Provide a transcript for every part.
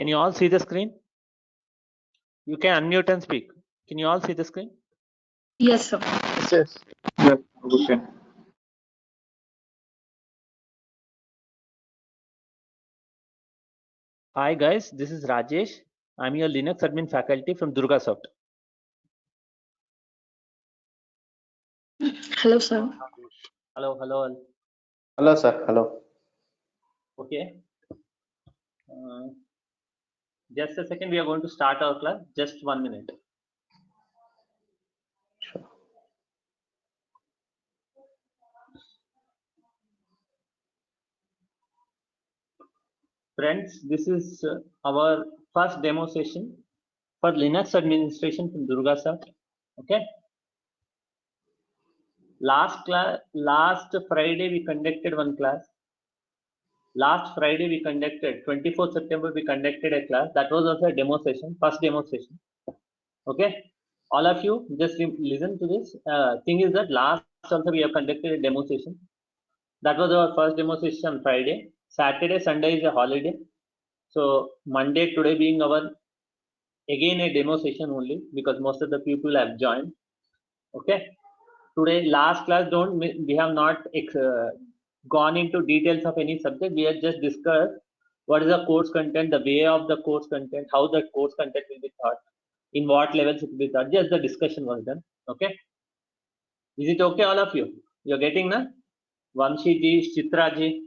Can you all see the screen? You can unmute and speak. Can you all see the screen? Yes, sir. Yes. Yeah, okay. Hi guys, this is Rajesh. I'm your Linux admin faculty from Durgasoft. Hello, sir. Hello, hello. Hello, sir. Hello. Okay. Just a second, we are going to start our class. Just 1 minute. Sure. Friends, this is our first demo session for Linux administration from Durgasoft. Okay. Last Friday we conducted one class. Last Friday we conducted 24th September we conducted a class that was also a demo session, first demo session. Okay, all of you just listen to this. Thing is that last also we have conducted a demo session. That was our first demo session on Friday. Saturday, Sunday is a holiday. So Monday today being our again a demo session only because most of the people have joined. Okay, today last class we have not gone into details of any subject. We have just discussed what is the course content, the way of the course content, how the course content will be taught, in what levels it will be taught. Just the discussion was done. Okay, is it okay, all of you? You're getting na? Vamshi ji, Chitra ji,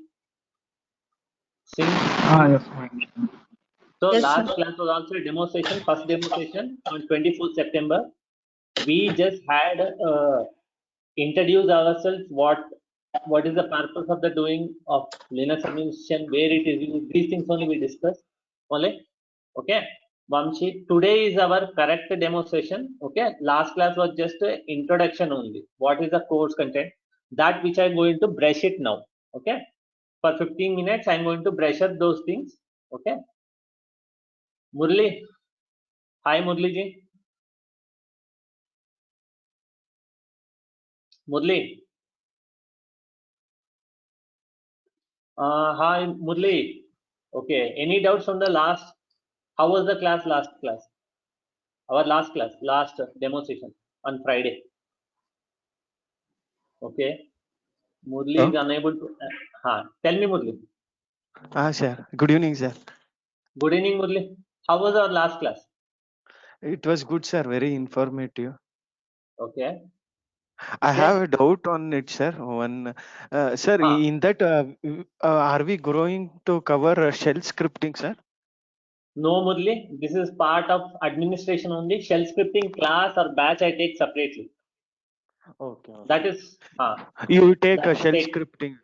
Singh. Yes. So Yes, last sir. class was also a demo session, first demo session on 24th September. We just had introduced ourselves, what is the purpose of the doing of Linux administration, where it is used, these things only we discuss. Only, okay. Vamshi, today is our correct demo session. Okay, last class was just an introduction only. What is the course content? That which I'm going to brush it now. Okay, for 15 minutes I'm going to brush up those things. Okay, Murli, hi Murli ji. Murli, hi Murli. Okay, any doubts on the last? How was the class last class? Our last class, last demo session on Friday. Okay. Murli is unable to. Tell me, Murli. Sir. Good evening, sir. Good evening, Murli. How was our last class? It was good, sir. Very informative. Okay. I Okay. have a doubt on it, sir. Sir, in that, are we going to cover shell scripting, sir? No, Murli. This is part of administration only. Shell scripting class or batch I take separately. Okay. That is. You take a shell scripting,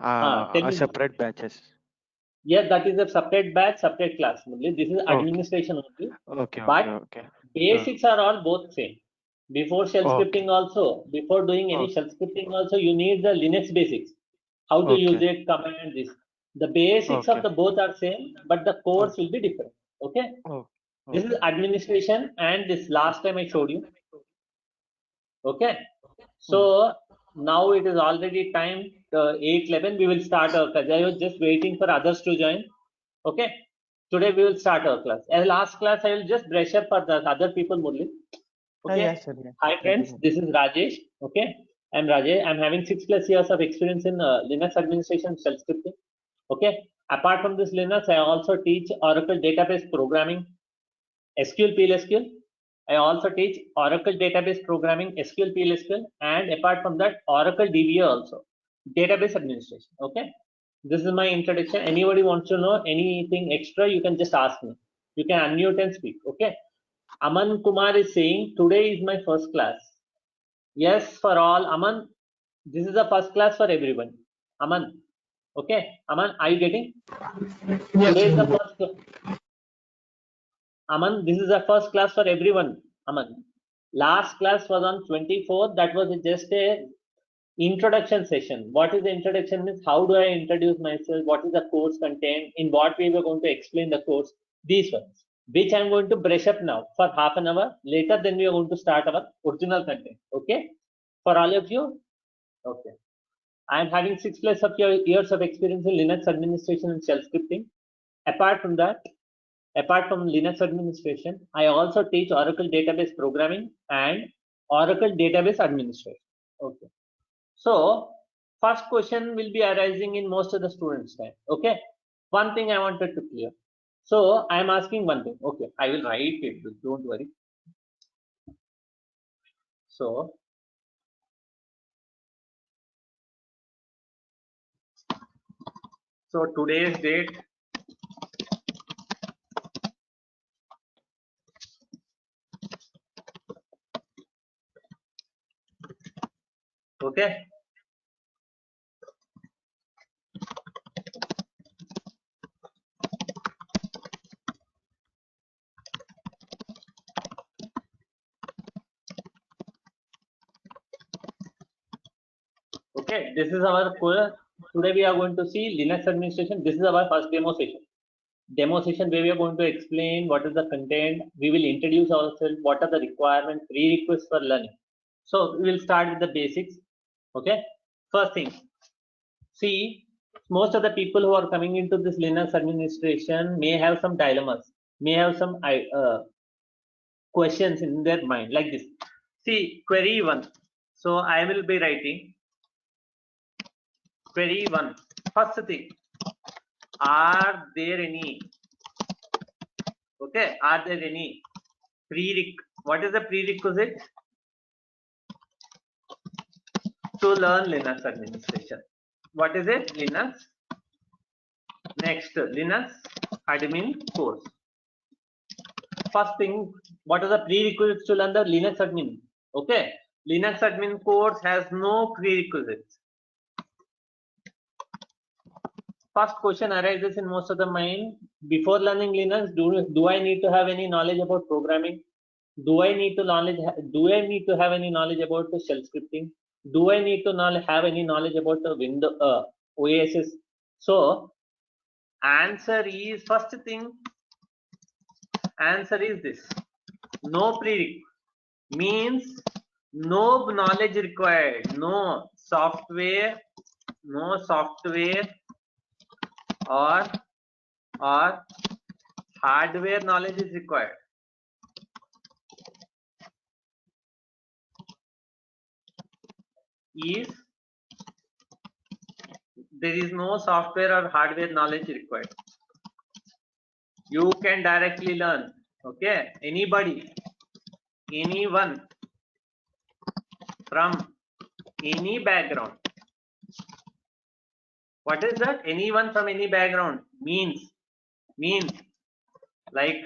Tell me. separate batches. Yes, that is a separate batch, separate class, Murli. This is administration only. Okay. But basics are all both same. Before shell scripting also, before doing any shell scripting also, you need the Linux basics. How to use it, command this. The basics of the both are same, but the course will be different. Okay. This is administration, and this last time I showed you. Okay. So now it is already time 8:11. We will start our class. I was just waiting for others to join. Okay. Today we will start our class. As last class, I will just brush up for the other people, Murli. Okay. Yes, sir. Hi friends, this is Rajesh. Okay, I'm Rajesh. I'm having 6+ years of experience in Linux administration, shell scripting. Okay. Apart from this Linux, I also teach Oracle database programming, SQL PLSQL. I also teach Oracle database programming, SQL PLSQL, and apart from that, Oracle DBA also, database administration. Okay. This is my introduction. Anybody wants to know anything extra, you can just ask me. You can unmute and speak. Okay. Aman Kumar is saying, today is my first class. Yes, for all. Aman, this is the first class for everyone. Aman. Okay. Aman, are you getting? Yes. Today is the first. Aman, this is the first class for everyone. Aman. Last class was on 24th. That was just a introduction session. What is the introduction means? How do I introduce myself? What is the course content? In what way we're going to explain the course? These ones, which I'm going to brush up now for half an hour. Later, then we are going to start our original content. Okay, for all of you. Okay, I am having 6+ years of experience in Linux administration and shell scripting. Apart from that, Apart from Linux administration, I also teach Oracle database programming and Oracle database administration. Okay. So first question will be arising in most of the students' time. Okay. One thing I wanted to clear. So I am asking one thing. Okay, I will write it. Don't worry. So today's date. Okay. Okay, this is our core. Today we are going to see Linux administration. This is our first demo session. Demo session where we are going to explain what is the content. We will introduce ourselves, what are the requirements, prerequisites for learning. So we will start with the basics. Okay, first thing, see, most of the people who are coming into this Linux administration may have some dilemmas, may have some questions in their mind like this. See, query 1. So I will be writing query 1. First thing, are there any, okay, are there any what is the prerequisite to learn Linux administration? What is it? Linux. Next, Linux admin course. First thing, what are the prerequisites to learn the Linux admin? Okay, Linux admin course has no prerequisites. First question arises in most of the mind. Before learning Linux, do I need to have any knowledge about programming? Do I need to have any knowledge about the shell scripting? Do I need to have any knowledge about the Windows OSS? So answer is, first thing, answer is this: no prereq, means no knowledge required, no software or hardware knowledge is required. There is no software or hardware knowledge required. You can directly learn. Okay, anyone from any background. What is that? Anyone from any background means like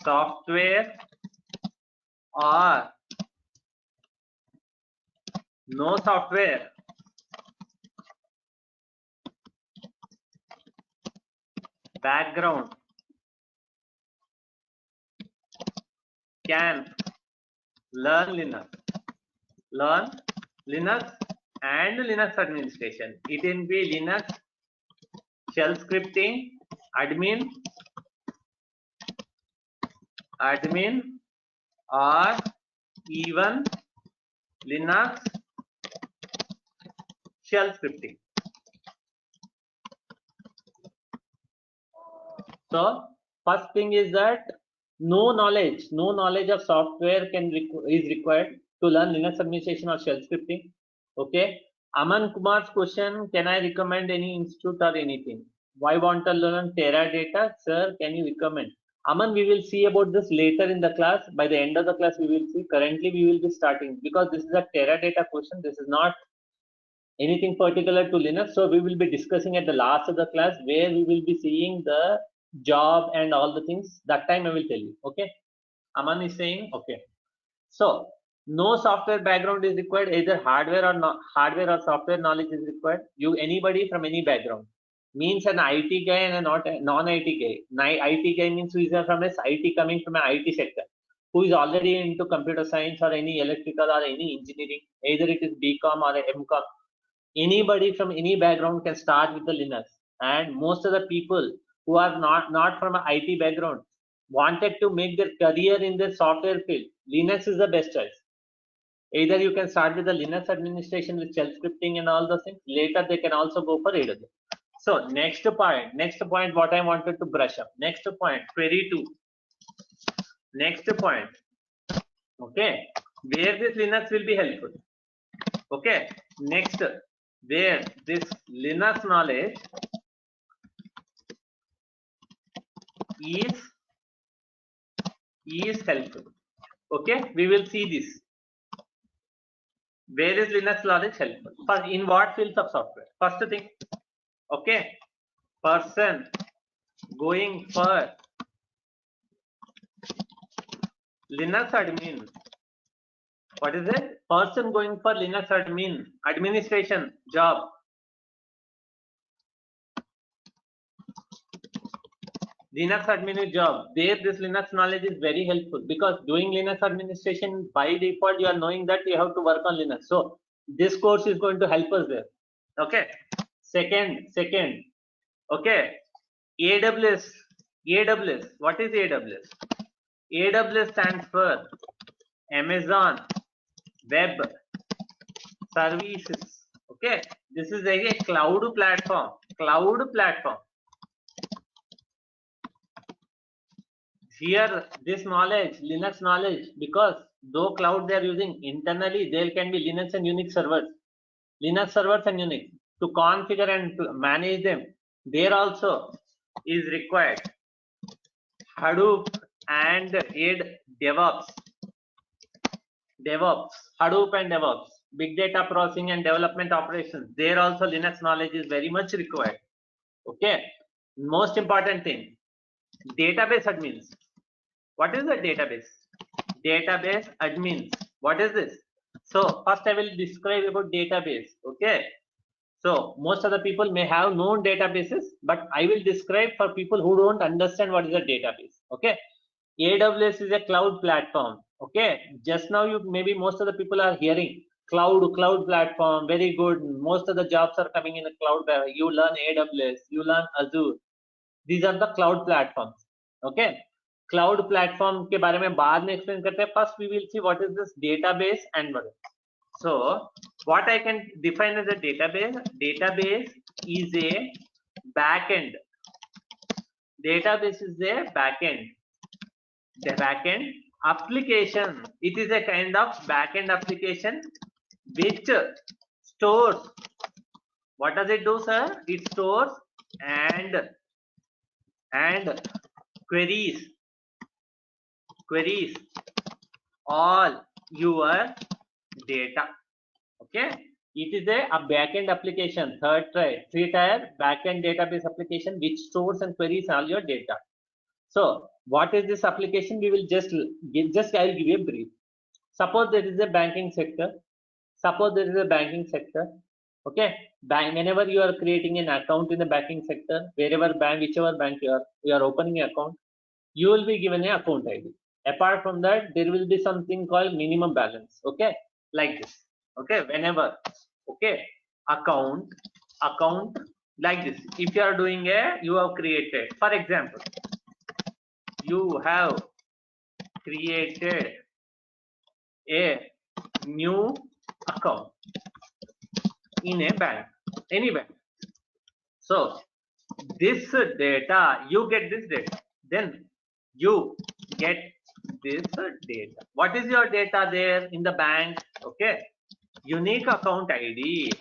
software or no software, background can learn Linux and Linux administration. It can be Linux shell scripting, admin, or even Linux shell scripting. So first thing is that no knowledge of software is required to learn Linux administration or shell scripting. Okay, Aman Kumar's question: can I recommend any institute or anything? Why want to learn Teradata? Sir, can you recommend? Aman, we will see about this later in the class. By the end of the class, we will see. Currently, we will be starting because this is a Teradata question. This is not anything particular to Linux. So we will be discussing at the last of the class where we will be seeing the job and all the things. That time I will tell you. Okay. Aman is saying okay. So no software background is required. Either hardware or software knowledge is required. Anybody from any background, means an IT guy and a non-IT guy. IT guy means who is from a IT, coming from an IT sector, who is already into computer science or any electrical or any engineering. Either it is BCom or a MCom. Anybody from any background can start with the Linux, and most of the people who are not from an IT background wanted to make their career in the software field, Linux is the best choice. Either you can start with the Linux administration with shell scripting and all those things. Later they can also go for AWS. So next point what I wanted to brush up. Next point, query 2. Next point, okay, where this Linux will be helpful. Okay, next, where this Linux knowledge is helpful. Okay, we will see this. Where is Linux knowledge helpful? For in what fields of software? First thing, okay, person going for Linux admin. What is it? Person going for Linux administration job. Linux admin job. There, this Linux knowledge is very helpful because doing Linux administration by default, you are knowing that you have to work on Linux. So this course is going to help us there. Okay. Second. Okay. AWS. What is AWS? AWS stands for Amazon Web Services. Okay. This is a cloud platform. Here, this knowledge, Linux knowledge, because though cloud they are using internally, there can be Linux and Unix servers. Linux servers and Unix to configure and to manage them. There also is required Hadoop and DevOps. Hadoop and DevOps, big data processing and development operations. There also Linux knowledge is very much required. Okay. Most important thing, database admins. What is the database? Database admins. What is this? So first I will describe about database. Okay. So most of the people may have known databases, but I will describe for people who don't understand what is a database. Okay. AWS is a cloud platform. Okay. Just now you maybe most of the people are hearing cloud platform, very good. Most of the jobs are coming in a cloud. You learn AWS, you learn Azure. These are the cloud platforms. Okay. Cloud platform के बारे में बाद में explain करते हैं. First we will see what is this database and what. So what I can define as a database. Database is a backend. Database is a backend. The backend application. It is a kind of backend application which stores. What does it do, sir? It stores and queries all your data. Okay, it is a backend application, three-tier backend database application which stores and queries all your data. So what is this application? We will just I will give you a brief. Suppose there is a banking sector. Okay, whenever you are creating an account in the banking sector, whichever bank you are opening an account, you will be given an account ID. Apart from that, there will be something called minimum balance. Okay, like this. Okay, whenever, okay, account like this. If you are doing you have created, for example, you have created a new account in a bank, any bank. So this data, you get this data, then you get this data. What is your data there in the bank? Okay, unique account ID,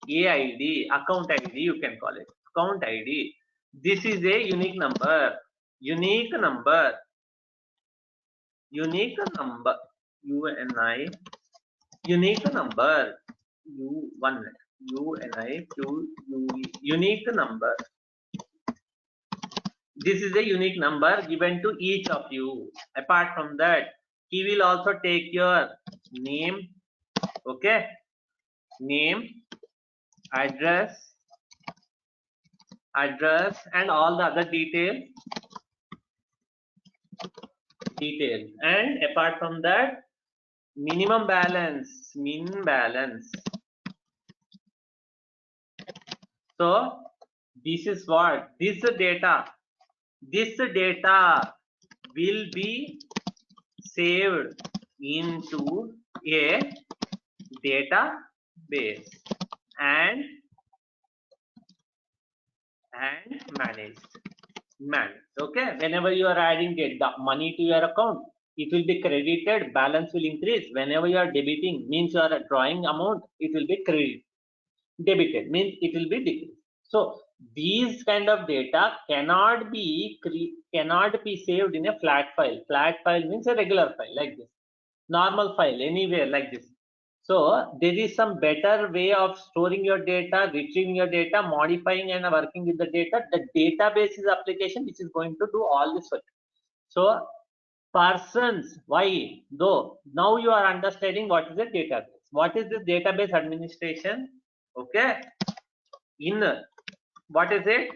AID, account ID, you can call it account ID. This is a unique number, UNI, unique number, unique number. This is a unique number given to each of you. Apart from that, he will also take your name, okay, name, address, and all the other details. And apart from that, minimum balance, min balance. So this is what this data will be saved into a database, and and managed. Okay, whenever you are adding the money to your account, it will be credited, balance will increase. Whenever you are debiting, means you are drawing amount, it will be debited, means it will be decreased. So these kind of data cannot be saved in a flat file. Flat file means a regular file like this, normal file anywhere like this. So there is some better way of storing your data, retrieving your data, modifying and working with the data. The database is application which is going to do all this work. So persons, why? Though now you are understanding what is a database. What is this database administration? Okay. In what is it?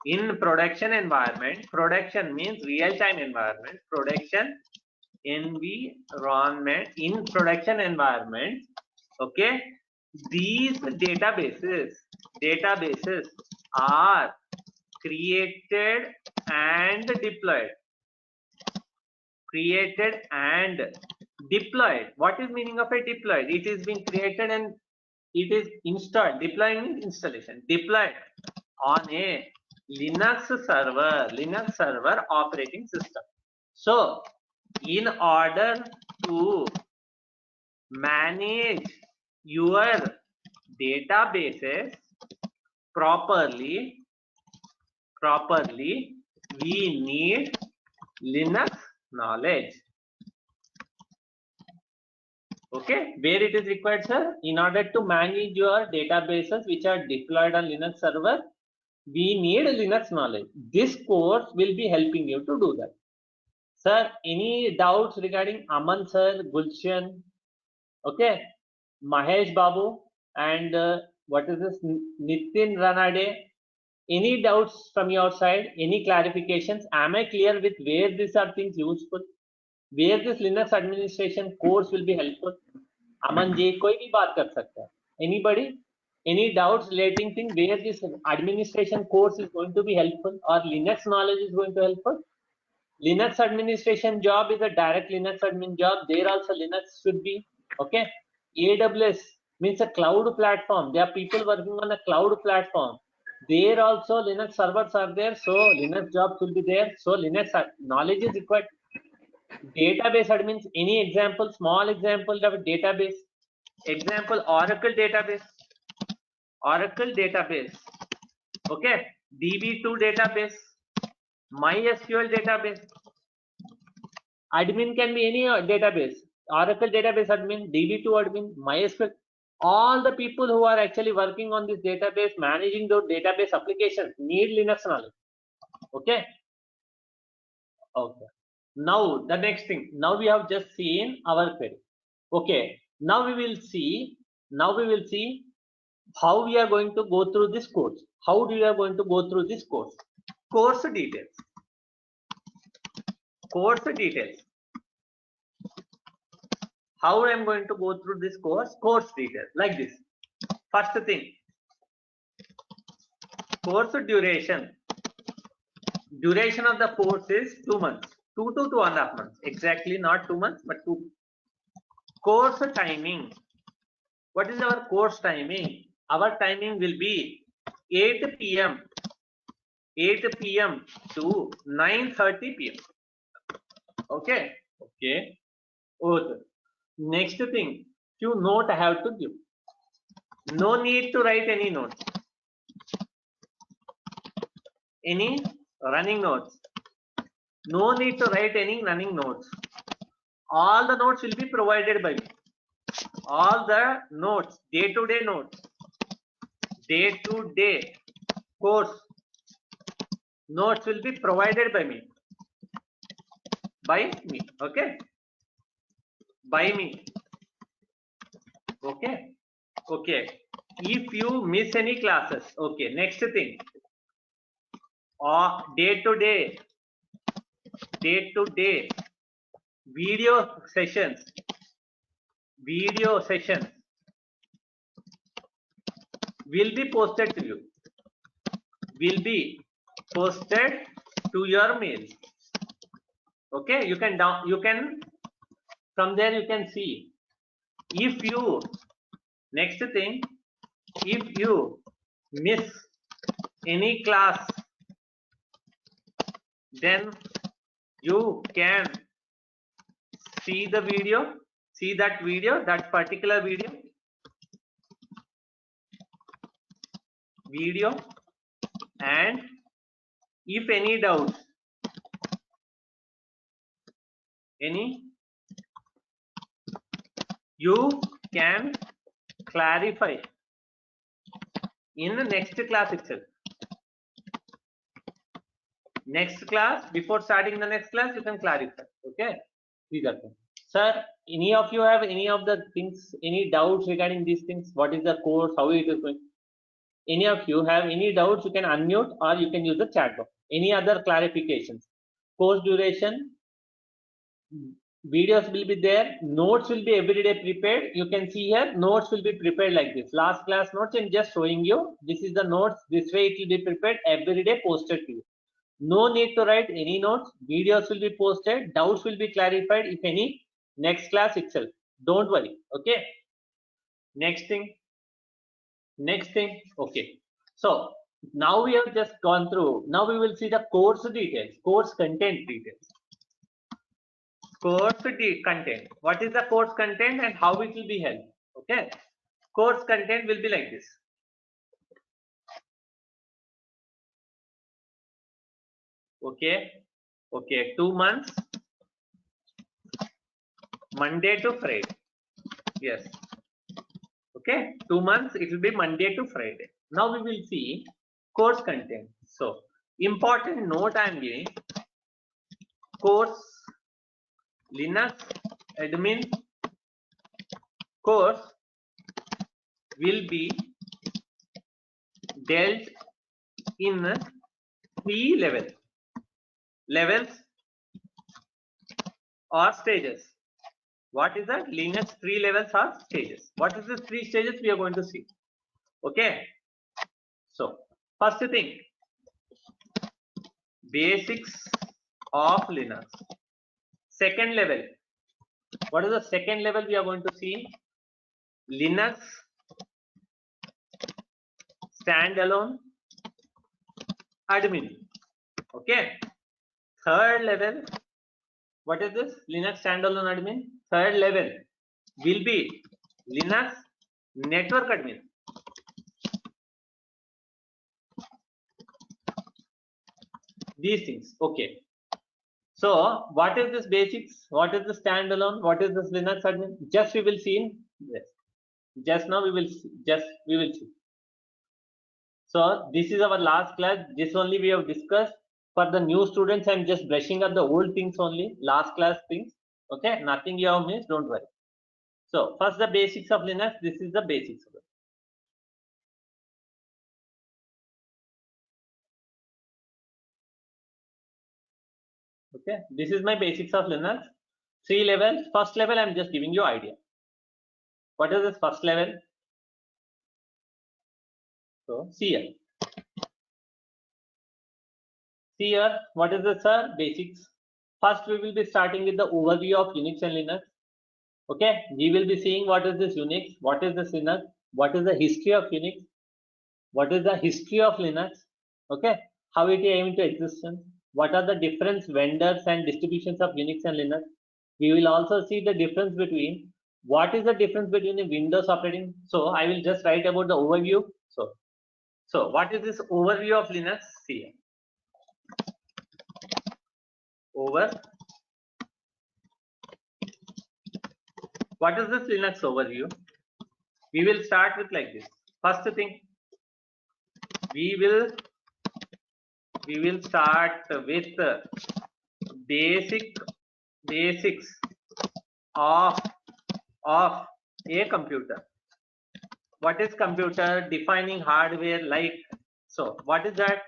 In production environment. Production means real-time environment. Production environment, in production environment. Okay, these databases are created and deployed. What is meaning of a deployed? It is being created and it is installed. Deploying means installation. Deployed on a Linux server operating system. So in order to manage your databases properly, we need Linux knowledge. Okay, where it is required, sir? In order to manage your databases which are deployed on Linux server, we need Linux knowledge. This course will be helping you to do that. Sir, any doubts regarding Aman sir, Gulshan, okay, Mahesh Babu, and what is this, Nitin Ranade? Any doubts from your side? Any clarifications? Am I clear with where these are things useful? Where this Linux administration course will be helpful? Aman ji, कोई भी बात कर सकता है. Anybody? Any doubts relating thing where this administration course is going to be helpful or Linux knowledge is going to helpful? Linux administration job is a direct Linux admin job. There also Linux should be. Okay. AWS means a cloud platform. There are people working on a cloud platform. There also Linux servers are there. So Linux jobs will be there. So Linux knowledge is required. Database admins, any example, small example of a database. Example, Oracle database. Okay. DB2 database. MySQL database. Admin can be any database. Oracle database admin, DB2 admin, MySQL. All the people who are actually working on this database, managing those database applications, need Linux knowledge. Okay. Okay. Now the next thing. Now we have just seen our query. Okay. Now we will see how we are going to go through this course. How we are going to go through this course? Course details. How I am going to go through this course? Course details like this. First thing, course duration. Duration of the course is 2 months, 2 to 2.5 months. Exactly not 2 months, but 2. Course timing. What is our course timing? Our timing will be 8 p.m. to 9:30 p.m. Okay. Next thing, few note I have to give. No need to write any notes. Any running notes. No need to write any running notes. All the notes will be provided by me. All the notes, day-to-day notes, day-to-day course notes will be provided by me. Okay. By me. Okay. If you miss any classes, okay. Next thing, day-to-day video sessions will be posted to you. Will be posted to your mail. Okay, you can from there you can see. If you, next thing, if you miss any class, then you can see the video, see that video, that particular video, and if any doubts, you can clarify in the next class itself. Next class, before starting the next class, you can clarify. Okay, sir, any of you have any of the things, any doubts regarding these things? What is the course, how it is going? Any of you have any doubts, you can unmute or you can use the chat box. Any other clarifications? Course duration, videos will be there, notes will be every day prepared. You can see here, notes will be prepared like this. Last class notes, I'm just showing you. This is the notes, this way it will be prepared, every day posted to you. No need to write any notes, videos will be posted, doubts will be clarified if any, next class itself. Don't worry, okay? Next thing, okay. So now we have just gone through, now we will see the course details, course content details. Course content, what is the course content and how it will be held, okay? Course content will be like this. Okay, 2 months, Monday to Friday. Yes, okay, 2 months, it will be Monday to Friday. Now we will see course content. So important note I am giving, course Linux admin course will be dealt in 3 levels or stages. What is that? Linux 3 levels or stages. What is the 3 stages we are going to see? Okay. So first thing, basics of Linux. Second level. What is the second level we are going to see? Linux standalone admin. Okay. Third level. What is this? Linux standalone admin. Third level will be Linux network admin. These things. Okay. So what is this basics? What is the standalone? What is this Linux admin? Just we will see in this. Just now we will see. So this is our last class. This only we have discussed. For the new students, I'm just brushing up the old things only, last class things. Okay, nothing you have missed, don't worry. So first the basics of Linux. This is the basics of it. Okay, this is my basics of Linux. 3 levels. First level, I'm just giving you idea. What is this first level? So see here. See here, what is this, sir? Basics. First, we will be starting with the overview of Unix and Linux. Okay, we will be seeing what is this Unix, what is this Linux, what is the history of Unix, what is the history of Linux. Okay, how it came into existence, what are the different vendors and distributions of Unix and Linux. We will also see the difference between, what is the difference between the Windows operating. So I will just write about the overview. So what is this overview of Linux? See here. What is this Linux overview? We will start with like this. First thing, we will start with basics of a computer. What is computer? Defining hardware, like, so what is that?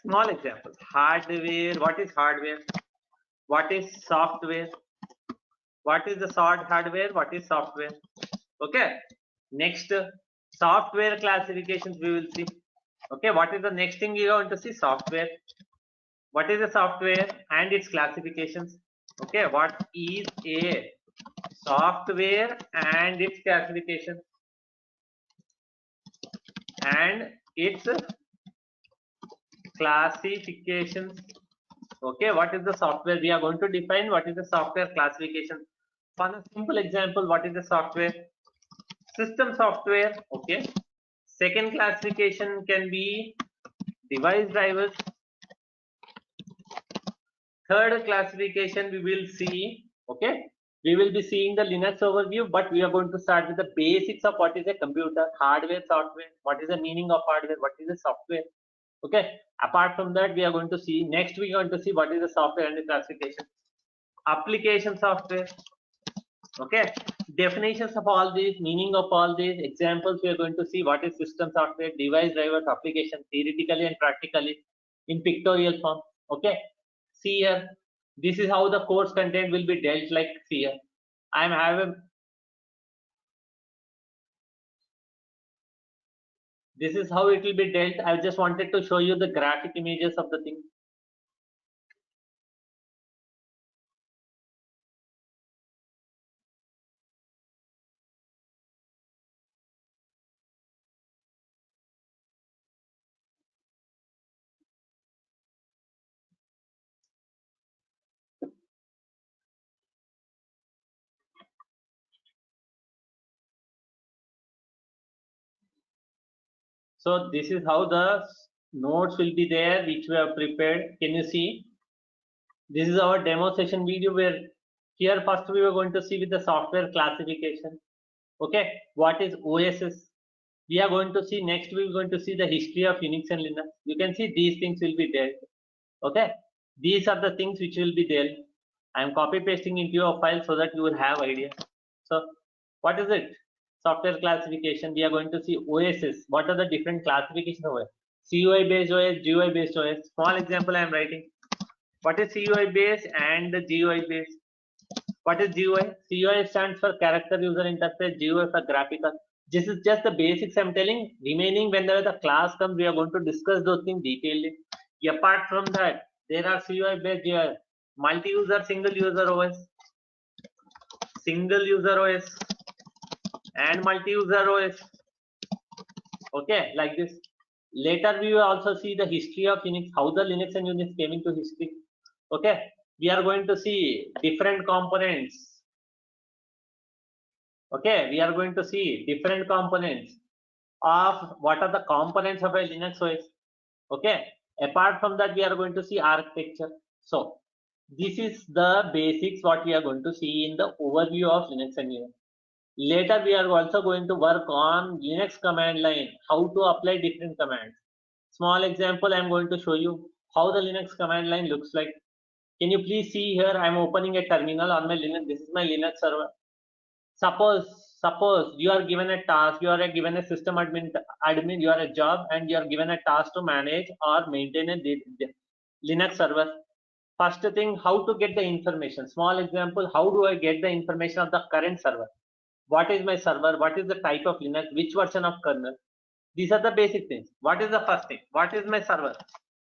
Small example. Hardware. What is hardware? What is software? What is the hardware? What is software? Okay. Next, software classifications we will see. Okay, what is the next thing you are going to see? Software. What is the software and its classifications? Okay, what is a software and its classification? And its classifications. Okay, what is the software? We are going to define what is the software classification. For a simple example, what is the software? System software. Okay. Second classification can be device drivers. Third classification we will see. Okay. We will be seeing the Linux overview, but we are going to start with the basics of what is a computer, hardware, software, what is the meaning of hardware, what is the software. Okay. Apart from that, we are going to see, next we are going to see what is the software and the classification. Application software. Okay. Definitions of all these, meaning of all these, examples we are going to see what is system software, device drivers, application, theoretically and practically in pictorial form. Okay. See here, this is how the course content will be dealt like. See here, I am having, this is how it will be dealt. I just wanted to show you the graphic images of the thing. So this is how the notes will be there, which we have prepared. Can you see? This is our demo session video where here first we were going to see with the software classification. Okay, what is OSS? We are going to see next. We are going to see the history of Unix and Linux. You can see these things will be there. Okay, these are the things which will be there. I am copy pasting into your file so that you will have idea. So what is it? Software classification. We are going to see OSS. What are the different classifications of it? CUI based OS, GUI based OS. Small example I am writing. What is CUI based and the GUI based? What is GUI? CUI stands for character user interface, GUI for graphical. This is just the basics I'm telling. Remaining, whenever the class comes, we are going to discuss those things detailedly. Apart from that, there are CUI based GUI, multi-user, single user OS, single user OS, and multi-user OS. Okay, like this. Later, we will also see the history of Unix, how the Linux and Unix came into history. Okay, we are going to see different components. Okay, we are going to see different components of what are the components of a Linux OS. Okay, apart from that, we are going to see architecture. So this is the basics what we are going to see in the overview of Linux and Unix. Later, we are also going to work on Linux command line, how to apply different commands. Small example, I am going to show you how the Linux command line looks like. Can you please see here? I am opening a terminal on my Linux. This is my Linux server. Suppose you are given a task, you are given a system admin, you are a job, and you are given a task to manage or maintain a Linux server. First thing, how to get the information. Small example, how do I get the information of the current server? What is my server? What is the type of Linux? Which version of kernel? These are the basic things. What is the first thing? What is my server?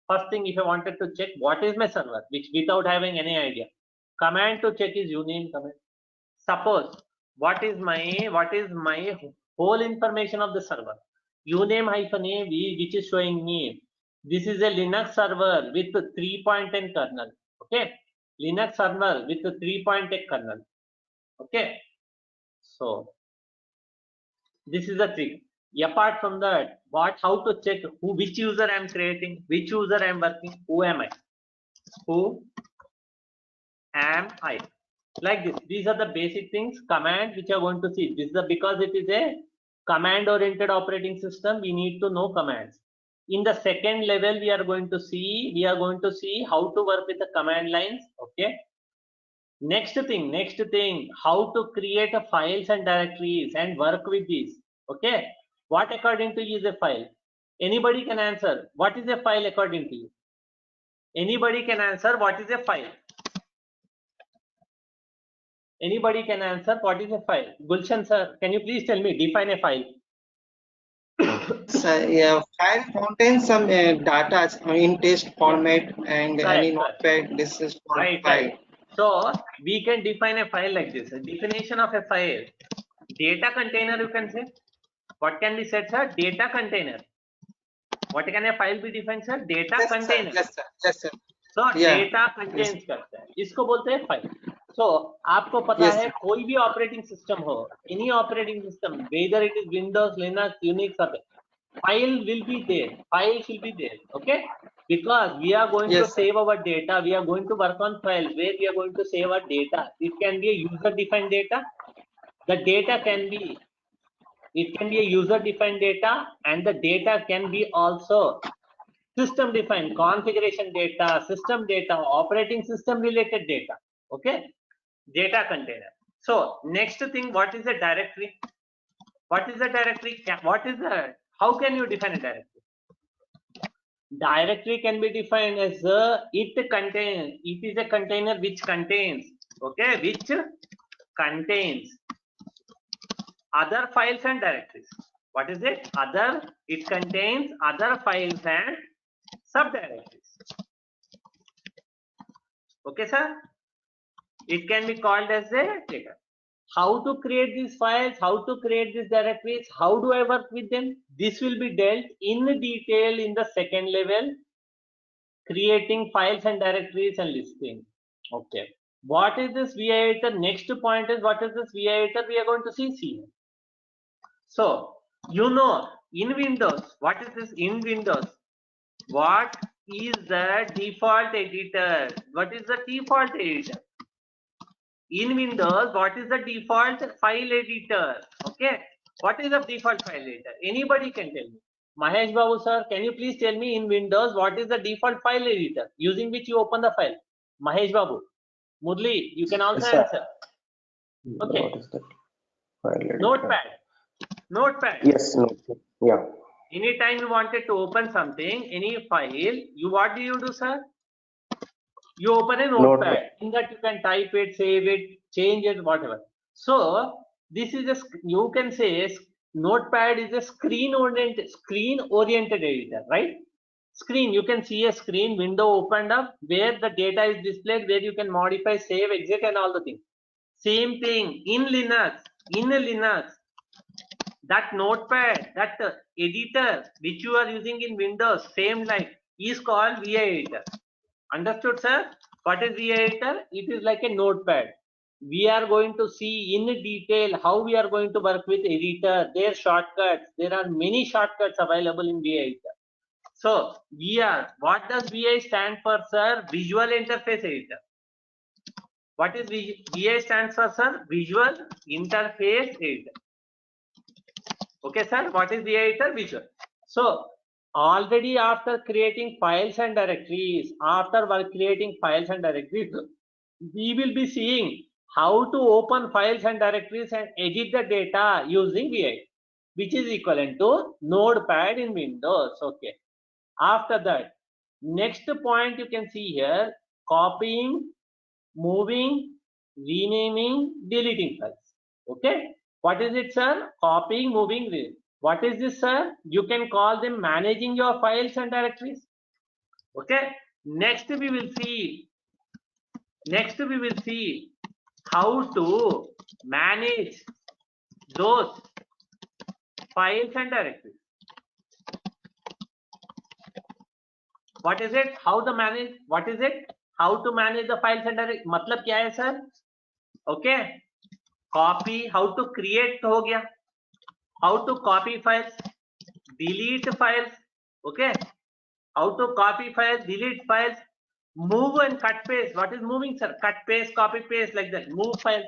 First thing, if I wanted to check what is my server, which without having any idea, command to check is uname command. Suppose what is my whole information of the server? Uname -a which is showing me this is a Linux server with 3.10 kernel. Okay, Linux server with 3.10 kernel. Okay, so this is the trick. Apart from that, how to check which user I am creating, which user I am working, who am I? Who am I? Like this. These are the basic things, command which are going to see. This is because it is a command oriented operating system, we need to know commands. In the second level, we are going to see how to work with the command lines. Okay. Next thing, how to create a files and directories and work with these. Okay. What according to you is a file? Anybody can answer. What is a file according to you? Anybody can answer what is a file? Anybody can answer what is a file? Gulshan sir, can you please tell me, define a file? So, yeah, file contains some data in text format and any notepad. This is called right, file. right. So we can define a file like this. A definition of a file. Data container, you can say. What can be said, sir? Data container. What can a file be defined, sir? Data Yes, sir. container. Yes, sir. Yes, sir. So Yeah. Data contains करता है, इसको बोलते हैं file. So आपको पता Yes, है sir. कोई भी ऑपरेटिंग सिस्टम हो, any operating system, whether it is Windows, Linux, Unix, or file will be there. Files will be there. Okay, because we are going Yes, to sir. save our data. We are going to work on files where we are going to save our data. It can be a user-defined data. The data can be. It can be a user-defined data, and the data can be also system defined, configuration data, system data, operating system related data. Okay, data container. So next thing, what is a directory? What is a directory? What is the, how can you define a directory? Directory can be defined as it is a container which contains, okay, which contains other files and directories. What is it? It contains other files and subdirectories. Okay, sir. It can be called as a data. How to create these files, how to create these directories, how do I work with them? This will be dealt in detail in the second level, creating files and directories and listing. Okay. What is this VI editor? Next point is, what is this VI editor? We are going to see here. So, you know, in Windows, what is this in Windows? What is the default editor? What is the default editor? In Windows, what is the default file editor? Okay, what is the default file editor? Anybody can tell me. Mahesh Babu sir, can you please tell me in Windows what is the default file editor using which you open the file? Mahesh Babu, Murli, you can also Yes, sir. answer. Okay. What is that? File editor. Notepad. Notepad. Yes, no. Yeah. Anytime you wanted to open something, any file, you what do you do, sir? You open a notepad. In that you can type it, save it, change it, whatever. So this is a, you can say notepad is a screen oriented editor, right? Screen, you can see a screen window opened up where the data is displayed, where you can modify, save, exit, and all the things. Same thing in Linux. In Linux, that notepad, that editor which you are using in Windows, same like, is called VI editor. Understood, sir? What is VI editor? It is like a notepad. We are going to see in detail how we are going to work with editor, their shortcuts. There are many shortcuts available in VI editor. So VR, what does VI stand for, sir? Visual Interface Editor. What is VI stands for, sir? Visual Interface Editor. Okay, sir. What is VI editor? Visual. So already after creating files and directories, we will be seeing how to open files and directories and edit the data using VI, which is equivalent to Notepad in Windows. Okay. After that, next point you can see here, copying, moving, renaming, deleting files. Okay. What is it, sir? Copying, moving, renaming. What is this, sir? You can call them managing your files and directories. Okay. Next we will see how to manage those files and directories. What is it? How to manage? What is it? How to manage the files and directories? मतलब क्या है, sir? Okay. Copy. How to create हो गया. How to copy files, delete files. Okay. How to copy files, delete files, move and cut paste. What is moving, sir? Cut paste, copy paste, like that. Move files,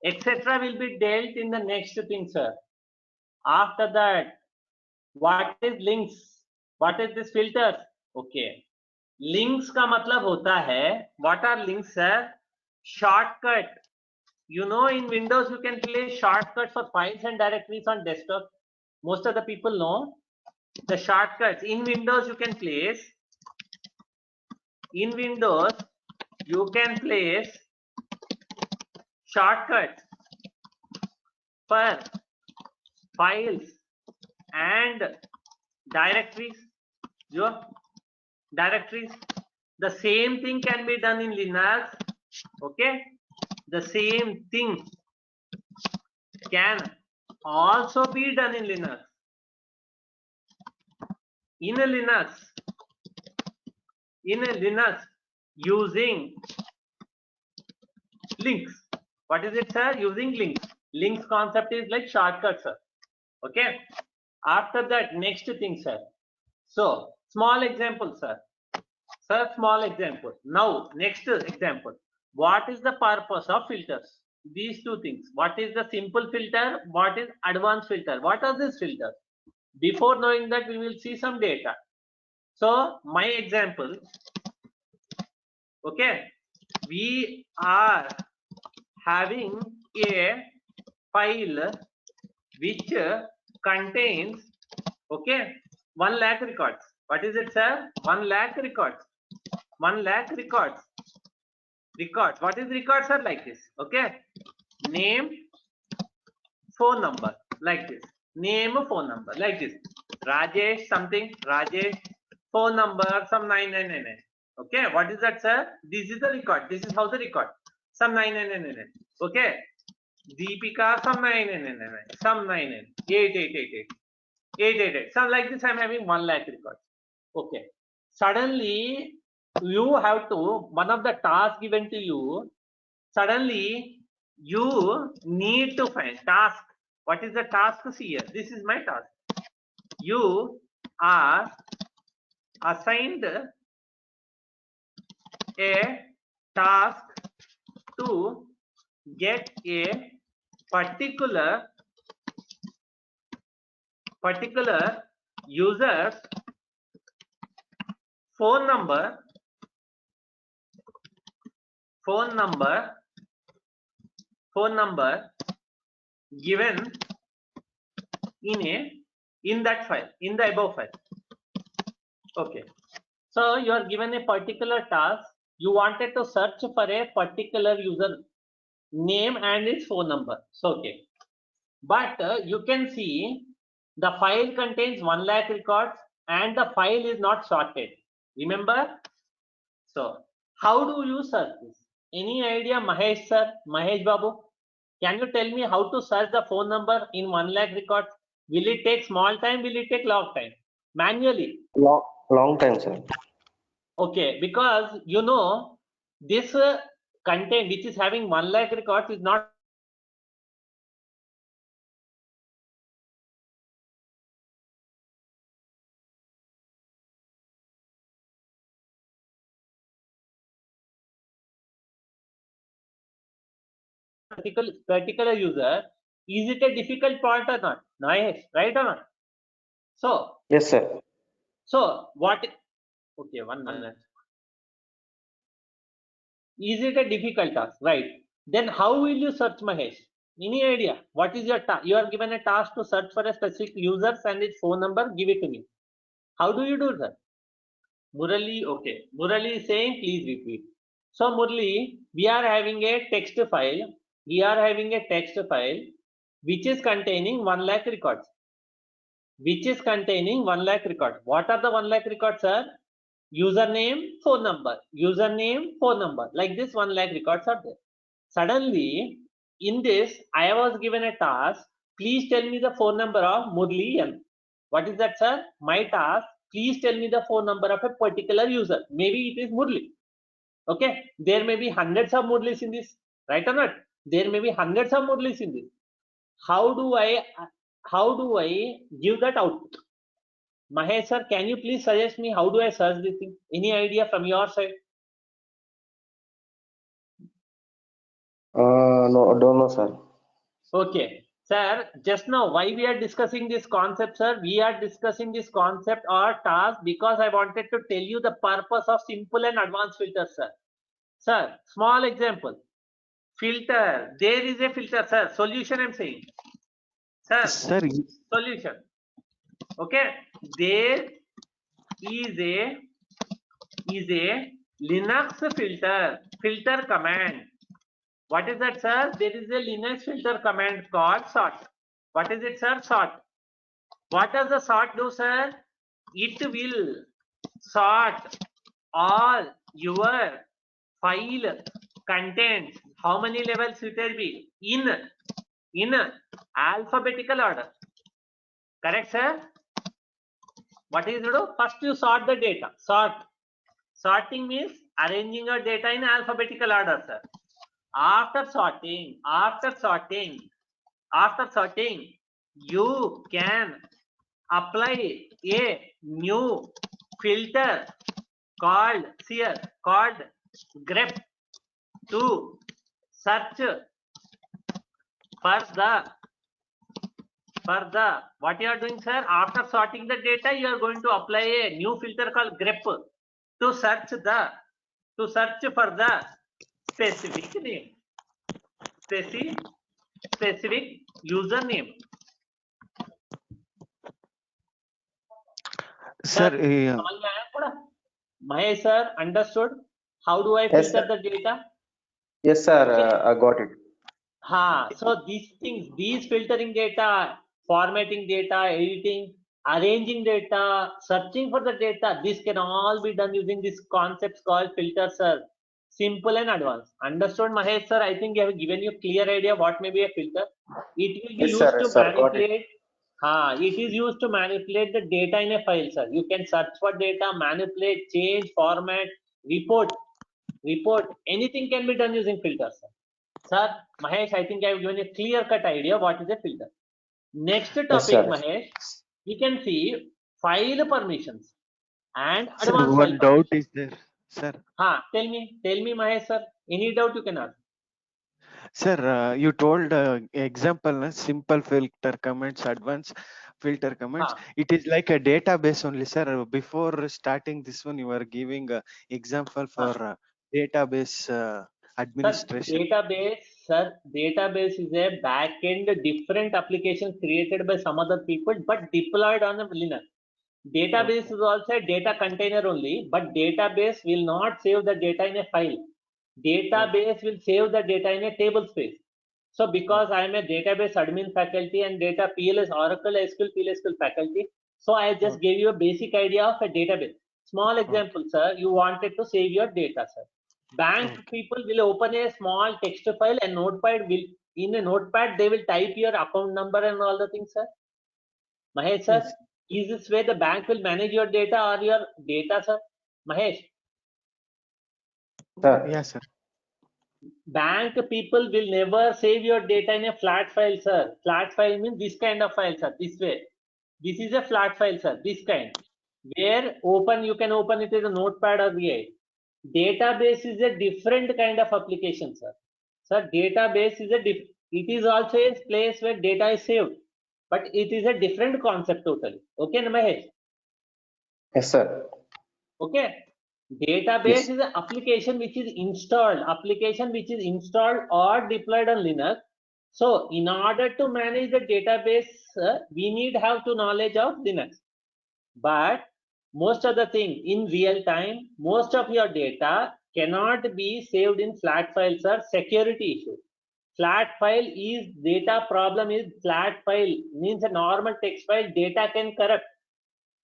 etc. will be dealt in the next thing, sir. After that, what is links? What is this filters? Okay. Links का मतलब होता है, what are links, sir? Shortcut. You know, in Windows you can place shortcuts for files and directories on desktop. Most of the people know the shortcuts. In Windows you can place shortcuts for files and directories. The same thing can be done in Linux. Okay, the same thing can also be done in Linux. in a Linux using links. What is it, sir? Using links. Links concept is like shortcut, sir. Okay. After that, next thing, sir. So, small example, sir. Sir, small example. Now, next example. What is the purpose of filters? These two things. What is the simple filter? What is advanced filter? What are these filters? Before knowing that, we will see some data. So, my example. Okay. We are having a file which contains, okay, 1 lakh records. What is it, sir? 1 lakh records. 1 lakh records. Records. What is records, sir? Like this. Okay. Name, phone number. Like this. Name, phone number. Like this. Rajesh something. Rajesh. Phone number some 9999. Okay. What is that, sir? This is the record. This is how the record. Some 9999. Okay. Deepika some 9999. Some 99. 8888. 888. So like this, I'm having 1 lakh records. Okay. Suddenly, you have to, one of the tasks given to you, suddenly you need to find task. What is the task? See here. This is my task. You are assigned a task to get a particular user's phone number given in that file, in the above file. Okay. So you are given a particular task. You wanted to search for a particular user name and its phone number. So okay. But you can see the file contains 1 lakh records and the file is not sorted. Remember? So how do you search this? Any idea, Mahesh sir, Mahesh Babu? Can you tell me how to search the phone number in 1 lakh records? Will it take small time? Will it take long time? Manually? Long time, sir. Okay, because you know this content which is having 1 lakh records is not particular user. Is it a difficult part or not? Nice, right or not? So Yes, sir. so what? Okay, 1 minute. Is it a difficult task? Right. Then how will you search, Mahesh? Any idea? What is your task? You are given a task to search for a specific user and its phone number. Give it to me. How do you do that? Murali, okay. Murali is saying, please repeat. So Murali, we are having a text file. We are having a text file which is containing 1 lakh records. Which is containing 1 lakh records. What are the 1 lakh records, sir? Username, phone number. Username, phone number. Like this 1 lakh records are there. Suddenly, in this, I was given a task. Please tell me the phone number of Murli M. What is that, sir? My task. Please tell me the phone number of a particular user. Maybe it is Murli. Okay. There may be hundreds of Murlis in this. Right or not? There may be hundreds of Murlis in this. How do I give that output? Mahesh sir, can you please suggest me how do I search this thing? Any idea from your side? No, don't know, sir. Okay, sir, just now why we are discussing this concept, sir? We are discussing this concept or task because I wanted to tell you the purpose of simple and advanced filters, sir. Sir, small example. Filter. There is a filter, sir. Solution I'm saying. Sir, solution. Okay. There is a Linux filter command. What is that, sir? There is a Linux filter command called sort. What is it, sir? Sort. What does the sort do, sir? It will sort all your file contents. How many levels will there be? In alphabetical order. Correct, sir? What is to do? First you sort the data. Sorting means arranging your data in alphabetical order, sir. After sorting, you can apply a new filter called grep to search for the what you are doing, sir. After sorting the data, you are going to apply a new filter called grep to search for the specific name, specific username. Sir, Mahesh sir, understood? How do I Yes, filter sir. the data? Yes, sir. Okay. I got it. So these filtering data, formatting data, editing, arranging data, searching for the data, this can all be done using these concepts called filters, sir. Simple and advanced. Understood, Mahesh sir? I think I have given you a clear idea what may be a filter. It will be Yes, sir. used to Yes, sir. Got it. manipulate. It is used to manipulate the data in a file, sir. You can search for data, manipulate, change, format, report. Anything can be done using filters, sir. Sir, Mahesh, I think I have given a clear-cut idea what is a filter. Next Yes, topic, sir. Mahesh, we can see file permissions and sir, advanced file one doubt permissions. is there, sir. Tell me, Mahesh, sir. Any doubt you can ask. Sir, you told example, simple filter comments, advanced filter comments. It is like a database only, sir. Before starting this one, you are giving example for database administration. Sir, database is a back-end different application created by some other people but deployed on a Linux. Database is also a data container only, but database will not save the data in a file. Database will save the data in a table space. So because I am a database admin faculty and data PLS, Oracle SQL PLSQL faculty, so I just gave you a basic idea of a database. Small example, sir, you wanted to save your data, sir. Bank people will open a small text file and in a notepad they will type your account number and all the things, sir. Mahesh sir, is this way the bank will manage your data or your data, sir? Mahesh? Sir. Yes, sir. Bank people will never save your data in a flat file, sir. Flat file means this kind of file, sir. This way. This is a flat file, sir. This kind. Where you can open it as a notepad or VI. Database is a different kind of application, sir. Sir, database is it is also a place where data is saved, but it is a different concept totally. Okay, Mahesh? Yes, sir. Okay. Database is an application which is installed or deployed on Linux. So in order to manage the database, we need have to knowledge of Linux. But most of the thing in real time, most of your data cannot be saved in flat files or security issue. Flat file is data problem is flat file means a normal text file data can corrupt.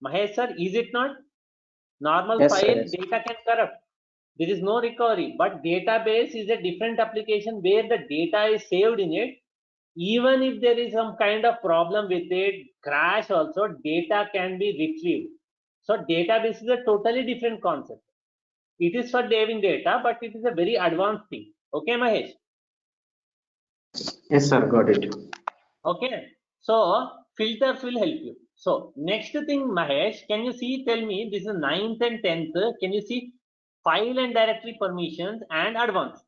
Mahesh sir, is it not? Normal Yes, file sir. Yes. data can corrupt. There is no recovery, but database is a different application where the data is saved in it. Even if there is some kind of problem with it, crash also, data can be retrieved. So database is a totally different concept. It is for saving data, but it is a very advanced thing. Okay, Mahesh? Yes, sir. Got it. Okay. So filters will help you. So next thing, Mahesh, can you see, tell me, this is 9th and 10th. Can you see file and directory permissions and advanced?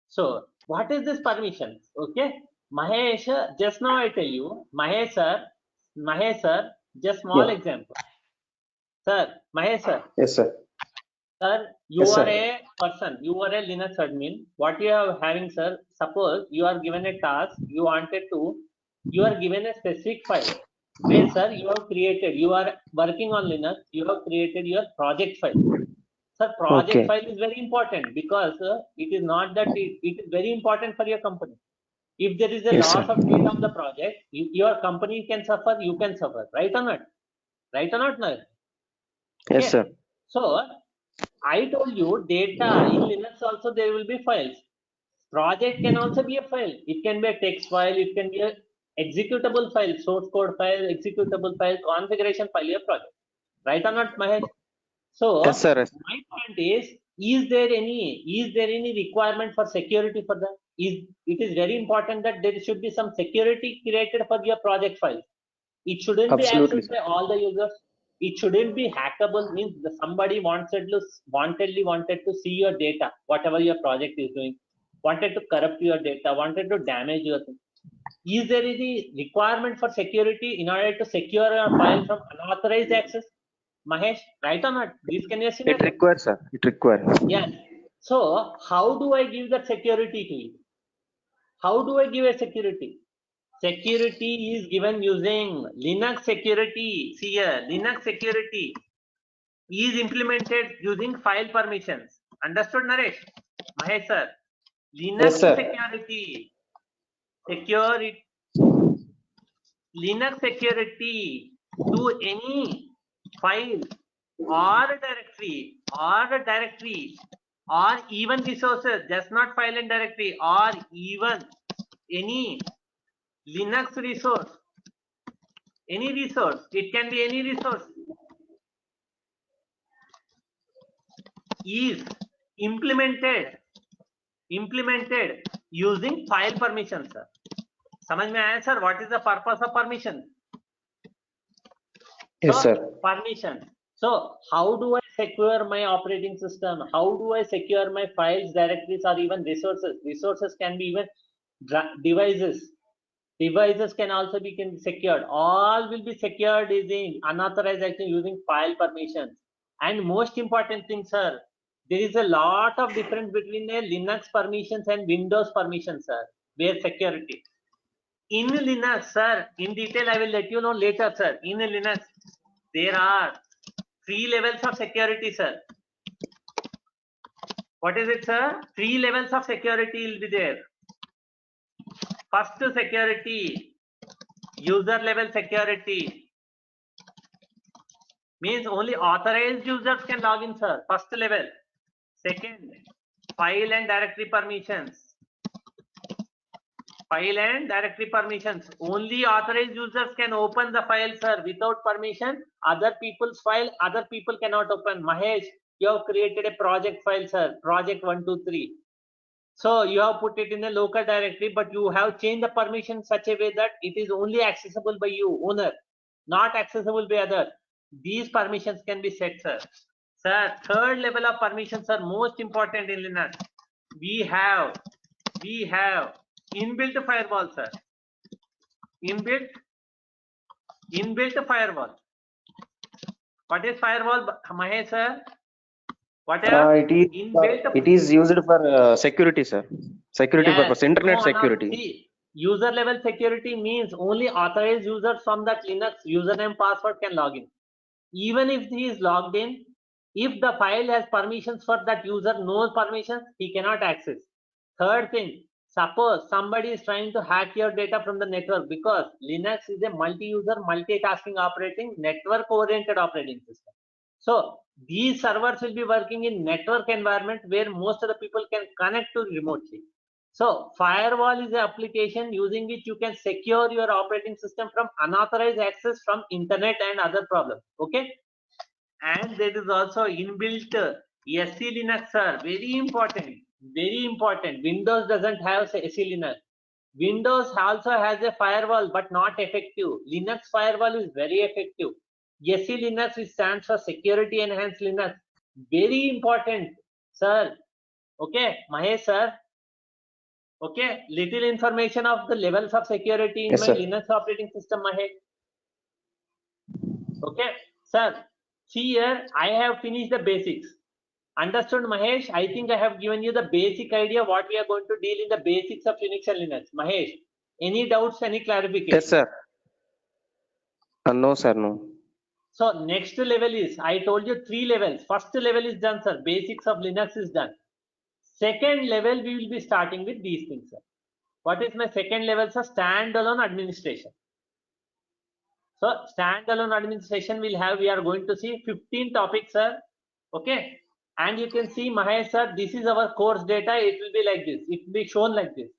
So what is this permissions? Okay. Mahesh, just now I tell you, Mahesh sir, just small example. Sir, Mahesh sir. Yes, sir. Sir, you are a person, you are a Linux admin. What you are having, sir, suppose you are given a task, you are given a specific file where, sir, you are working on Linux, you have created your project file. Sir, project file is very important because it is not that it is very important for your company. If there is a loss of data of the project, your company can suffer, you can suffer, right or not? Right or not, Nair? Yes, sir. So, I told you data in Linux also there will be files. Project can also be a file. It can be a text file, it can be a executable file, source code file, executable file, configuration file, your project. Right or not, Mahesh? So Yes, sir. Yes. my point is there any requirement for security for that? It is very important that there should be some security created for your project files. It shouldn't be Absolutely, accessed sir. by all the users. It shouldn't be hackable. Means somebody wanted to see your data, whatever your project is doing, wanted to corrupt your data, wanted to damage your thing. Is there any requirement for security in order to secure a file from unauthorized access? Mahesh, right or not? This can be a It scenario. requires, sir. It requires. Yes. So how do I give that security to you? How do I give a security? Security is given using Linux security. See here, Linux security is implemented using file permissions. Understood, Naresh? Mahesh sir. Yes, Linux sir. security. Linux security to any file or directory or even resources, just not file and directory, or even any Linux resource, any resource, it can be any resource, is implemented using file permission, sir. समझ में आया sir? What is the purpose of permission? Yes, sir. Permission. So how do I secure my operating system? How do I secure my files, directories, or even resources? Resources can be even devices. Devices can also be secured. All will be secured using unauthorized action using file permissions. And most important thing, sir, there is a lot of difference between a Linux permissions and Windows permissions, sir. Where security. In Linux, sir, in detail I will let you know later, sir. In Linux, there are 3 levels of security, sir. What is it, sir? 3 levels of security will be there. First security, user level security. Means only authorized users can log in, sir. First level. Second, file and directory permissions. File and directory permissions. Only authorized users can open the file, sir. Without permission, other people's file, other people cannot open. Mahesh, you have created a project file, sir. Project 123. So you have put it in a local directory, but you have changed the permission such a way that it is only accessible by you, owner, not accessible by other. These permissions can be set, sir. Sir, third level of permissions are most important in Linux. We have inbuilt firewall, sir. Inbuilt firewall. What is firewall, Mahesh, sir? It is used for security, sir. Security purpose, internet security. See, user level security means only authorized users from that Linux username password can log in. Even if he is logged in, if the file has permissions for that user, no permissions, he cannot access. Third thing, suppose somebody is trying to hack your data from the network, because Linux is a multi-user, multitasking operating, network-oriented operating system. So these servers will be working in network environment where most of the people can connect to remotely. So firewall is an application using which you can secure your operating system from unauthorized access from internet and other problems. Okay. And there is also inbuilt SC Linux, sir. Very important. Very important. Windows doesn't have SC Linux. Windows also has a firewall, but not effective. Linux firewall is very effective. SC Linux stands for Security Enhanced Linux. Very important, sir. Okay, Mahesh, sir. Okay, little information of the levels of security in Yes, my sir. Linux operating system, Mahesh. Okay, sir. See here, I have finished the basics. Understood, Mahesh? I think I have given you the basic idea what we are going to deal in the basics of Unix and Linux. Mahesh, any doubts, any clarification? Yes, sir. No, sir, no. So next level is, I told you 3 levels. First level is done, sir. Basics of Linux is done. Second level, we will be starting with these things, sir. What is my second level, sir? Standalone administration. So standalone administration will have, we are going to see 15 topics, sir. Okay. And you can see, Mahesh, sir, this is our course data. It will be like this. It will be shown like this.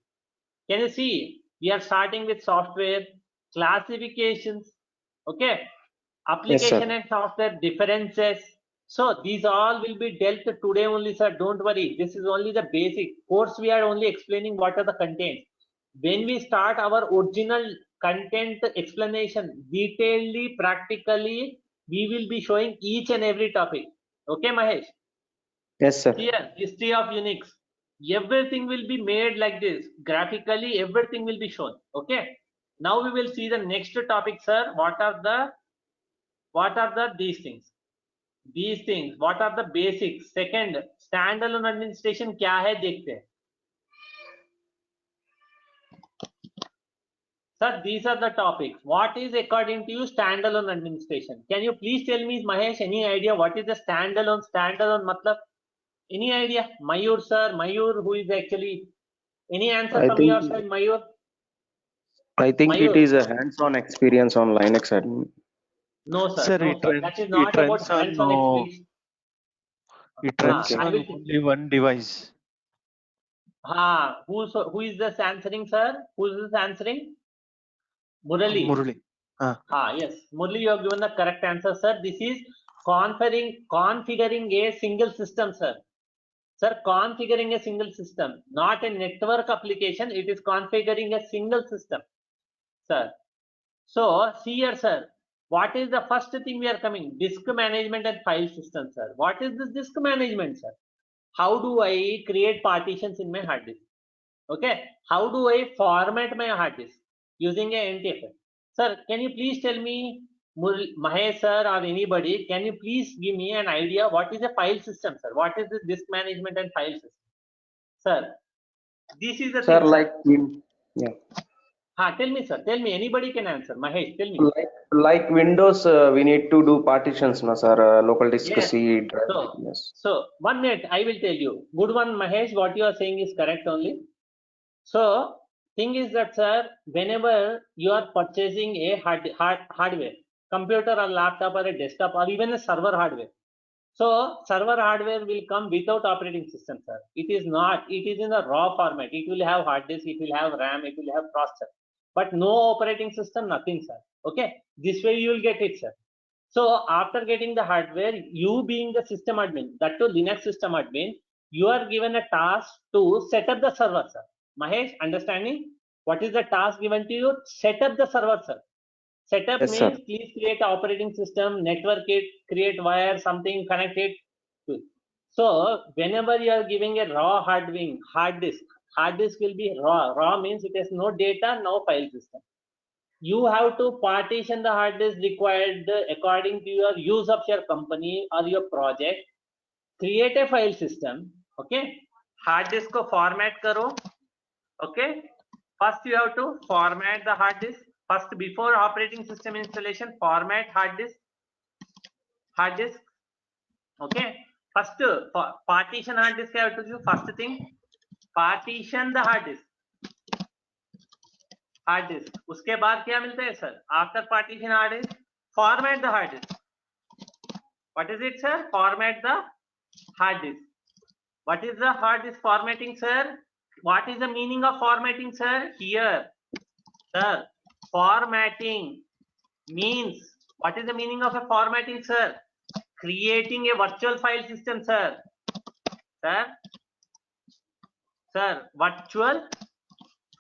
Can you see? We are starting with software, classifications, okay, application and software differences. So these all will be dealt today only, sir. Don't worry. This is only the basic course. We are only explaining what are the contents. When we start our original content explanation, detailedly, practically, we will be showing each and every topic. Okay, Mahesh? Yes, sir. Here, history of Unix. Everything will be made like this. Graphically, everything will be shown. Okay. Now we will see the next topic, sir. What are these things? These things. What are the basics? Second, standalone administration क्या है देखते हैं. Sir, these are the topics. What is according to you standalone administration? Can you please tell me, Mahesh, any idea what is the standalone? Standalone matlab? Any idea? Mayur sir, Mayur, who is actually, any answer I from think- your side, Mayur? I think Mayur. it is a hands-on experience on Linux admin. No, sir. Sir, No, it sir. runs- That is not it about runs on, hands-on experience. It runs I on will- only one device. Who is this answering, sir? Who is this answering? Murali. Murali. Yes. Murali, you have given the correct answer, sir. This is configuring a single system, sir. Sir, configuring a single system, not a network application. It is configuring a single system, sir. So, see here, sir. What is the first thing we are coming? Disk management and file system, sir. What is this disk management, sir? How do I create partitions in my hard disk? Okay. How do I format my hard disk using a NTFS? Sir, can you please tell me, Mahesh sir or anybody, can you please give me an idea what is a file system, sir? What is this disk management and file system? Sir, this is the Sir, thing, like tell me, sir. Tell me. Anybody can answer. Mahesh, tell me. like Windows, we need to do partitions, no, sir. Local disk Yes. C drive. So, Yes. so 1 minute, I will tell you. Good one, Mahesh. What you are saying is correct only. So, thing is that, sir, whenever you are purchasing a hardware, computer or laptop or a desktop or even a server hardware. So, server hardware will come without operating system, sir. It is not. It is in the raw format. It will have hard disk, it will have RAM, it will have processor. But no operating system, nothing, sir. Okay. This way you will get it, sir. So after getting the hardware, you being the system admin, that too Linux system admin, you are given a task to set up the server, sir. Mahesh, understanding? What is the task given to you? Set up the server, sir. Setup Yes, means sir. please create operating system, network it, create wire, something, connect it. So whenever you are giving a raw hard disk will be raw. Raw means it has no data, no file system. You have to partition the hard disk required according to your use of your company or your project. Create a file system. Okay. Hard disk ko format karo. Okay. First you have to format the hard disk. First, before operating system installation, format hard disk. Okay. First, partition hard disk. I have to do first thing. Partition the hard disk. Hard disk उसके बाद क्या मिलता है sir after partition hard disk format the hard disk what is it sir format the hard disk what is the hard disk formatting sir what is the meaning of formatting sir here sir formatting means what is the meaning of a formatting sir creating a virtual file system sir virtual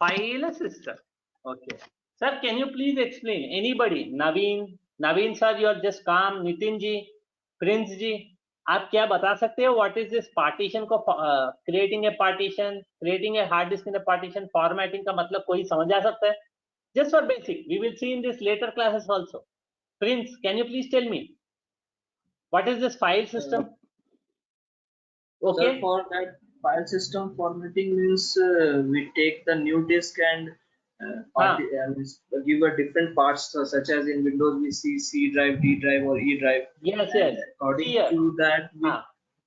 file system. Okay. Sir, can you please explain? Anybody? Naveen sir, you are just calm. Nitin ji, Prince ji, आप क्या बता सकते हो? What is this partition को creating a partition, creating a hard disk in a partition, formatting का मतलब कोई समझ आ सकता है? Just for basic. We will see in this later classes also. Prince, can you please tell me? What is this file system? Okay. Sir, for that file system formatting means we take the new disk and give a different parts such as in Windows we see C drive, D drive or E drive. Yes. According Here. to that we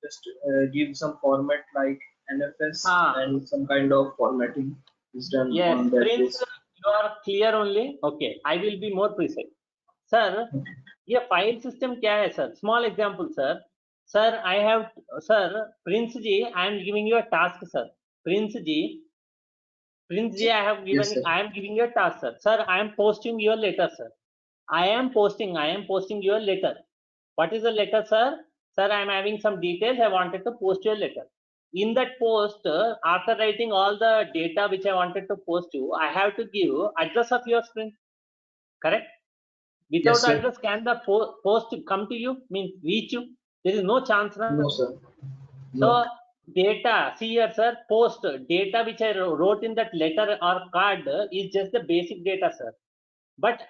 just give some format like NFS and some kind of formatting is done on that Prince, disk. you are clear only. Okay, I will be more precise. Sir, ये file system क्या है sir? Small example sir. Sir, Prince ji, I am giving you a task sir. Prince ji, I am giving you a task sir. Sir, I am posting your letter sir. I am posting your letter. What is the letter, sir? Sir, I am having some details. I wanted to post your letter. In that post, after writing all the data which I wanted to post you, I have to give address of your sprint. Correct? Without Yes, sir. address, can the post come to you? Means reach you? There is no chance, right? No, sir. So data, see here, sir, post data which I wrote in that letter or card is just the basic data, sir. But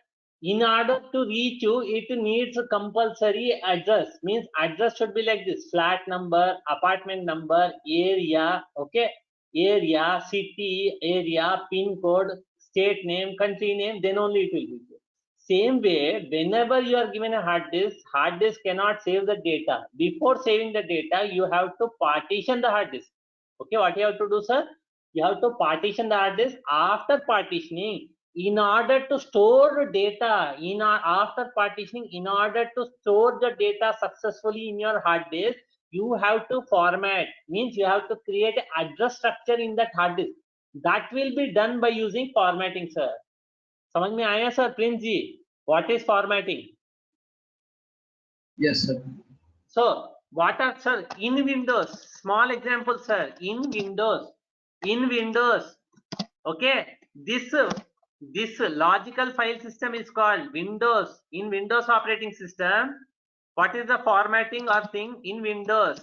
in order to reach you, it needs a compulsory address. Means address should be like this: flat number, apartment number, area, okay, area, city, area, pin code, state name, country name. Then only it will be there. Same way, whenever you are given a hard disk cannot save the data. Before saving the data, you have to partition the hard disk. Okay, what you have to do, sir? You have to partition the hard disk. After partitioning, in order to store data, after partitioning, in order to store the data successfully in your hard disk, you have to format. Means you have to create an address structure in that hard disk. That will be done by using formatting, sir. समझ में आया sir Prince ji? What is formatting? Yes, sir. So what are, sir, in Windows, small example, sir, in Windows, okay, this logical file system is called Windows. In Windows operating system, what is the formatting or thing in Windows?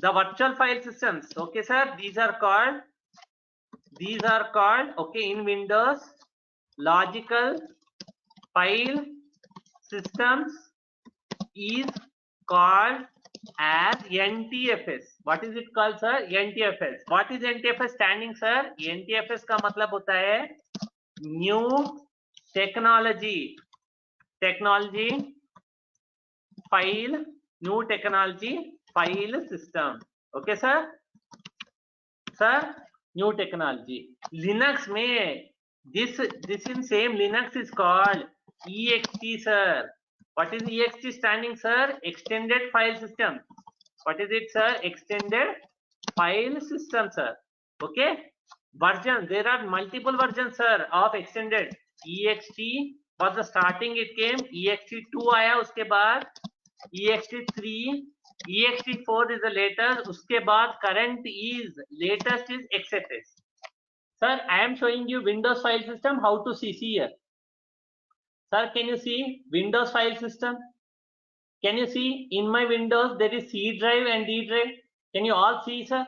The virtual file systems, okay, sir, these are called, okay, in Windows, logical file systems is called as NTFS. What is it called, sir? NTFS. What is NTFS standing, sir? NTFS का मतलब होता है New Technology File, New Technology File System. Okay, sir? Sir, New Technology. Linux में this in same Linux is called EXT, sir. What is EXT standing, sir? Extended File System. What is it, sir? Extended File System, sir. Okay. Version. There are multiple versions, sir, of extended. EXT was the starting. It came. EXT2 आया उसके बाद. EXT3. EXT4 is the latest. उसके बाद current is latest is XFS. Sir, I am showing you Windows file system. How to see here. Sir, can you see Windows file system? Can you see in my Windows there is C drive and D drive? Can you all see, sir?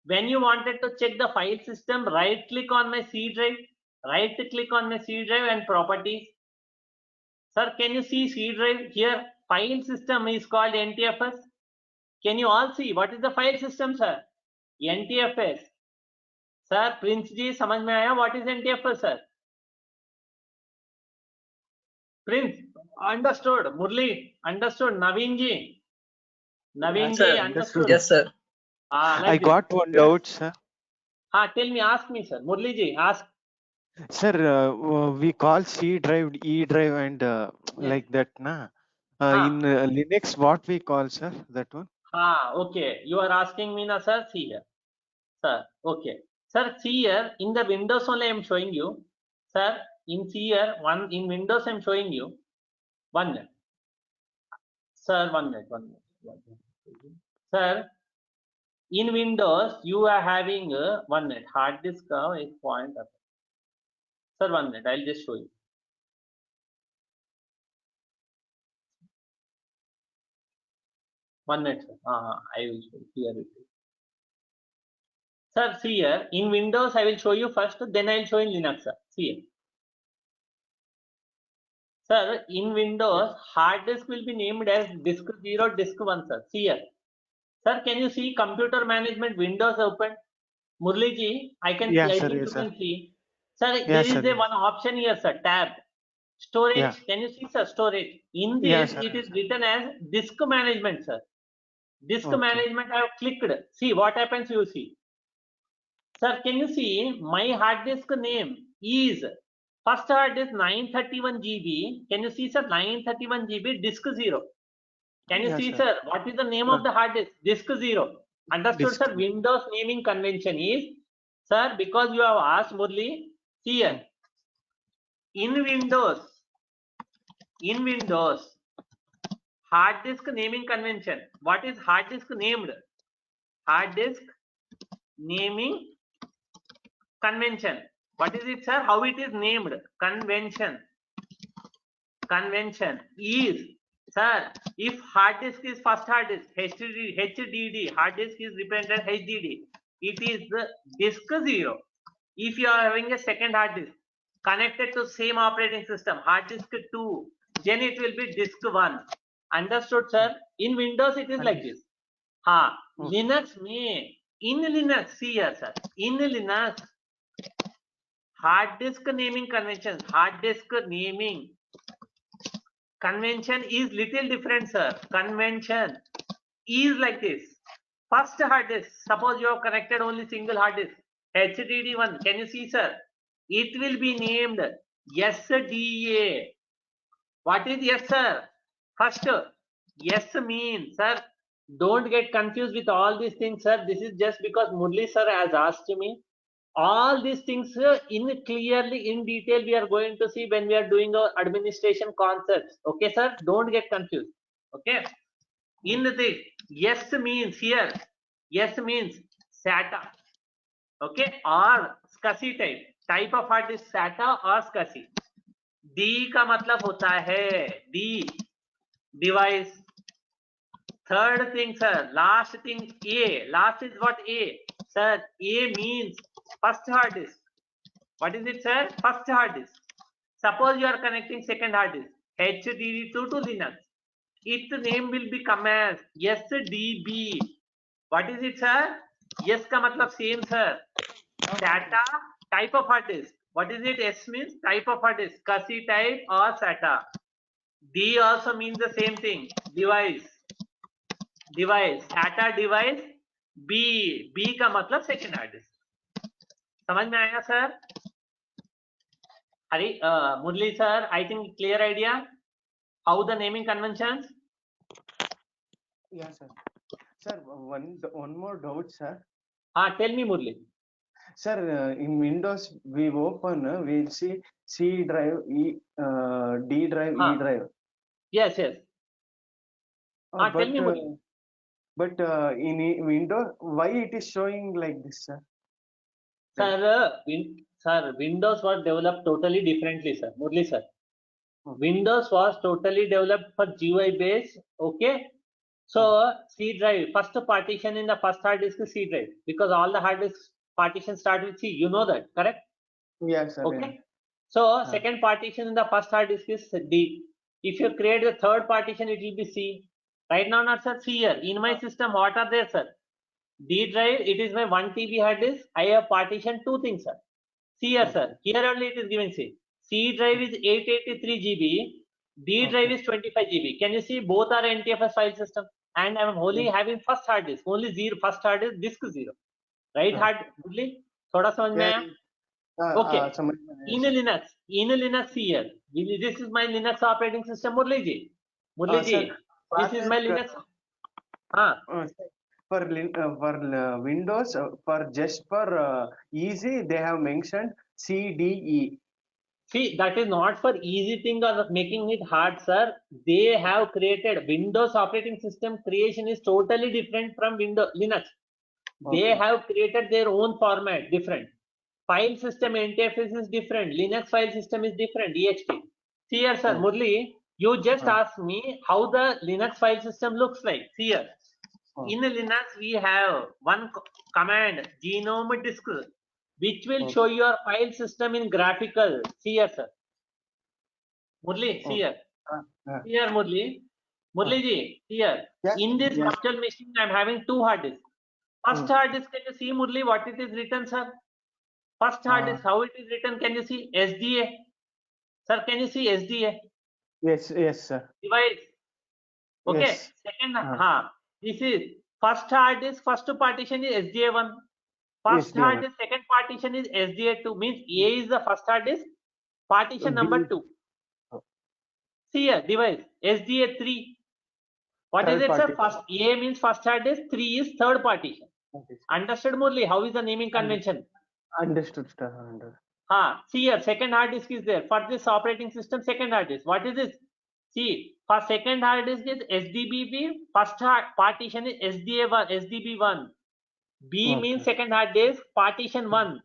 When you wanted to check the file system, right click on my C drive, and properties. Sir, can you see C drive here? File system is called NTFS. Can you all see what is the file system, sir? NTFS. Sir, Prince ji, समझ में आया what is NTFS, sir? Prince, understood. Murli, understood. Naveen ji, understood. Yes, sir. Like I got one doubt, sir. Tell me, ask me, sir. Murli ji, ask. Sir, we call C drive, E drive, and Yes. like that, na? In Linux, what we call, sir, that one? Okay. You are asking me, na, sir? See here. Sir, okay. Sir, see here. In the Windows only I am showing you. Sir, in here, in Windows I am showing you. 1 minute. Sir, 1 minute. Sir, in Windows, you are having 1 minute. Hard disk का एक point. Sir, 1 minute. I'll just show you. One minute, sir. I will show you here. Sir, see here. In Windows, I will show you first. Then I will show in Linux, sir. See here. Sir, in Windows, hard disk will be named as disk 0, disk 1, sir. See here. Sir, can you see computer management Windows open? Murli ji, I can see. I think you can see. Sir, there is a one option here, sir. Tab. Storage. Yeah. Can you see, sir? Storage. In this, it is written as disk management, sir. Disk management, I have clicked. See what happens, you see. Sir, can you see my hard disk name is first hard disk 931 GB. Can you see, sir? 931 GB disk 0. Can you see, sir? What is the name of the hard disk? Disk 0. Understood, sir? Windows naming convention is, sir, because you have asked, Murli, see here. In Windows, In Windows, hard disk naming convention. What is hard disk named? Hard disk naming convention. What is it, sir? How it is named? Convention. Convention is, sir, if hard disk is first hard disk, HDD, hard disk is represented HDD, it is the disk 0. If you are having a second hard disk connected to same operating system, hard disk 2, then it will be disk 1. Understood, sir? In Windows, it is like this. Linux may, in Linux, see here, sir, in Linux, hard disk naming conventions, hard disk naming convention is little different, sir. Convention is like this. First hard disk, suppose you have connected only single hard disk, HDD1, can you see, sir? It will be named SDA. What is yes, sir? First, yes means, sir, don't get confused with all these things, sir. This is just because Murli sir has asked me. All these things in clearly in detail we are going to see when we are doing our administration concepts. Okay, sir? Don't get confused. Okay. In this, yes means here, yes means SATA. Okay, or SCSI type of hard disk SATA or SCSI. D का मतलब होता है D device. Third thing, sir, last thing A. Last is what A? Sir, A means first hard disk. What is it, sir? First hard disk. Suppose you are connecting second hard disk, HDD2 to Linux. Its name will become as SDB. What is it, sir? Yes का मतलब same, sir. SATA type of hard disk. What is it? S means type of hard disk, SCSI type or SATA. D also means the same thing. Device. Device. SATA device. B. B का मतलब second hard disk. समझ में आएगा sir? Hari, Murli sir, I think clear idea how the naming conventions. Yeah, sir. Sir, one more doubt, sir. Tell me, Murli. Sir, in Windows, we open, we'll see C drive, D drive, E drive. Yes, yes. Tell me, Murli. But in Windows, why it is showing like this, sir? Sir, Windows was developed totally differently, sir. Murli sir. Windows was totally developed for GUI base. Okay. So C drive, first partition in the first hard disk is C drive, because all the hard disk partitions start with C. You know that, correct? Yes, sir. Okay. Yeah. So second partition in the first hard disk is D. If you create the third partition, it will be C. Right now, not sir. See here in my system, what are there, sir? D drive, it is my 1 TB hard disk. I have partitioned two things, sir. See here, sir. Here only it is given C. C drive is 883 GB. D drive is 25 GB. Can you see both are NTFS file system? And I am only having first hard disk. Only zero. First hard disk, disk 0. Right hard, Murli? Thoda samajh mein aaya? Okay. In Linux here. This is my Linux operating system, Murli ji. Murli ji. This is my Linux. For Windows, for easy, they have mentioned CDE. See, that is not for easy thing or making it hard, sir. They have created Windows operating system creation is totally different from Windows Linux. They have created their own format, different. File system NTFS is different. Linux file system is different. EXT. See here, sir. Murli, you just asked me how the Linux file system looks like. See here. In Linux, we have one command, genome disk, which will show your file system in graphical. See here, sir. Murli, see here. See here, Murli. Murli ji, here. In this virtual machine, I am having two hard disks. First hard disk, can you see, Murli, what it is written, sir? First hard disk, how it is written, can you see? SDA. Sir, can you see SDA? Yes, sir. Device. Okay. Yes. Second, this is first hard disk, first partition is SDA1. First hard disk, second partition is SDA2. Means A is the first hard disk, partition number 2. See here, device, SDA3. What is it, sir? First A means first hard disk, 3 is third partition. Understood, Murli? How is the naming convention? Understood, sir. See here, second hard disk is there. For this operating system, second hard disk. What is this? See, for second hard disk is SDB, first partition is SDA1, SDB1. B Okay. means second hard disk, partition 1.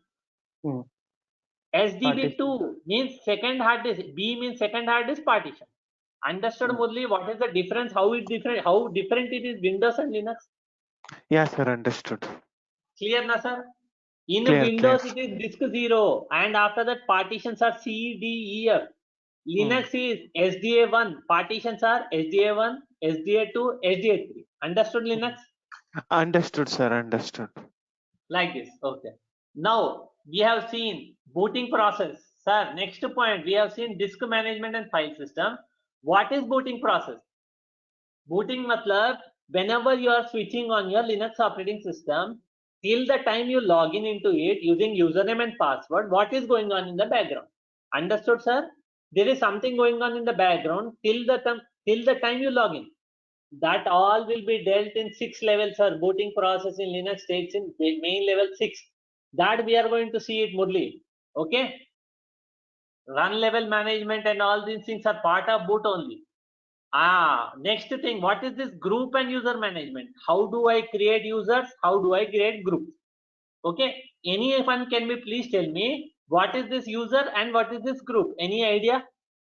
SDB2 means second hard disk, B means second hard disk partition. Understood, Murli? What is the difference? How different it is Windows and Linux? Yeah, sir, understood. Clear, na sir? In Clear, Windows, clear. it is disk 0, and after that partitions are C, D, E, F. Linux is SDA1, partitions are SDA1, SDA2, SDA3. Understood, Linux? Understood, sir, understood. Like this, okay. Now, we have seen booting process. Sir, next point, we have seen disk management and file system. What is booting process? Booting matlab, whenever you are switching on your Linux operating system, till the time you log in into it using username and password, what is going on in the background? Understood, sir? There is something going on in the background till the time you log in. That all will be dealt in 6 levels, sir. Booting process in Linux takes in main level 6. That we are going to see it, Murli. Okay? Run level management and all these things are part of boot only. Next thing, what is this group and user management? How do I create users? How do I create groups? Okay, anyone can be please tell me what is this user and what is this group? Any idea?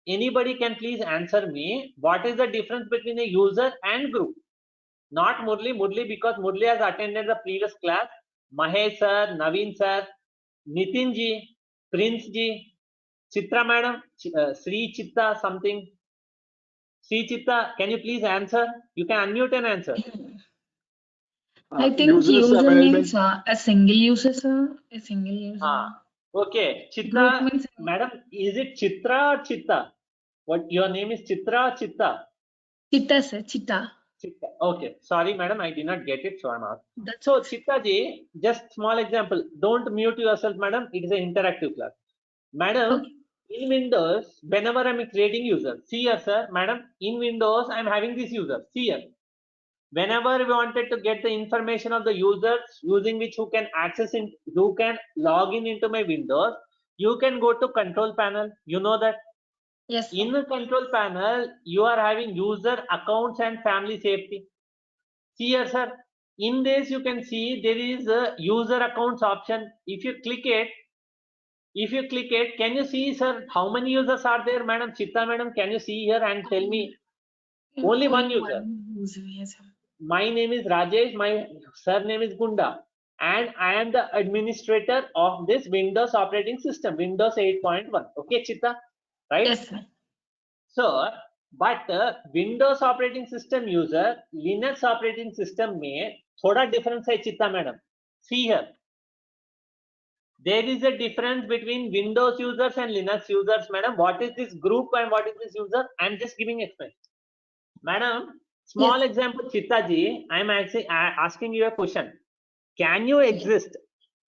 Anybody can please answer me what is the difference between a user and group? Not Murli, because Murli has attended the previous class. Mahesh sir, Naveen sir, Nitin ji, Prince ji, Chitra madam, Sri Chitta something. Sri Chitta, can you please answer? You can unmute and answer. I think user means a single user, sir. A single user. Okay, Chitta, Group means madam, is it Chitra or Chitta? What your name is Chitra or Chitta? Chitta, sir. Chitta. Chitta. Okay, sorry, madam, I did not get it, so I'm asking. That's So, Chitta ji, just small example. Don't mute yourself, madam. It is an interactive class. Madam, okay. in Windows, whenever I'm creating user, see here, sir, madam, in Windows, I'm having this user. See here. Whenever we wanted to get the information of the users using which who can access in, who can log in into my Windows, you can go to control panel. You know that. Yes. Sir. In the control panel, you are having user accounts and family safety. See here, sir. In this, you can see there is a user accounts option. If you click it, can you see, sir, how many users are there, madam? Chitta, madam, can you see here and tell me? Only one user. Yes, sir. My name is Rajesh, my surname is Gunda, and I am the administrator of this Windows operating system, Windows 8.1. Okay, Chitta, right? Yes, sir. So, but Windows operating system user, Linux operating system में थोड़ा difference है, Chitta madam. See here. There is a difference between Windows users and Linux users, madam. What is this group and what is this user? I'm just giving explanation. Madam, small example, Chitta ji, I'm actually asking you a question. Can you exist?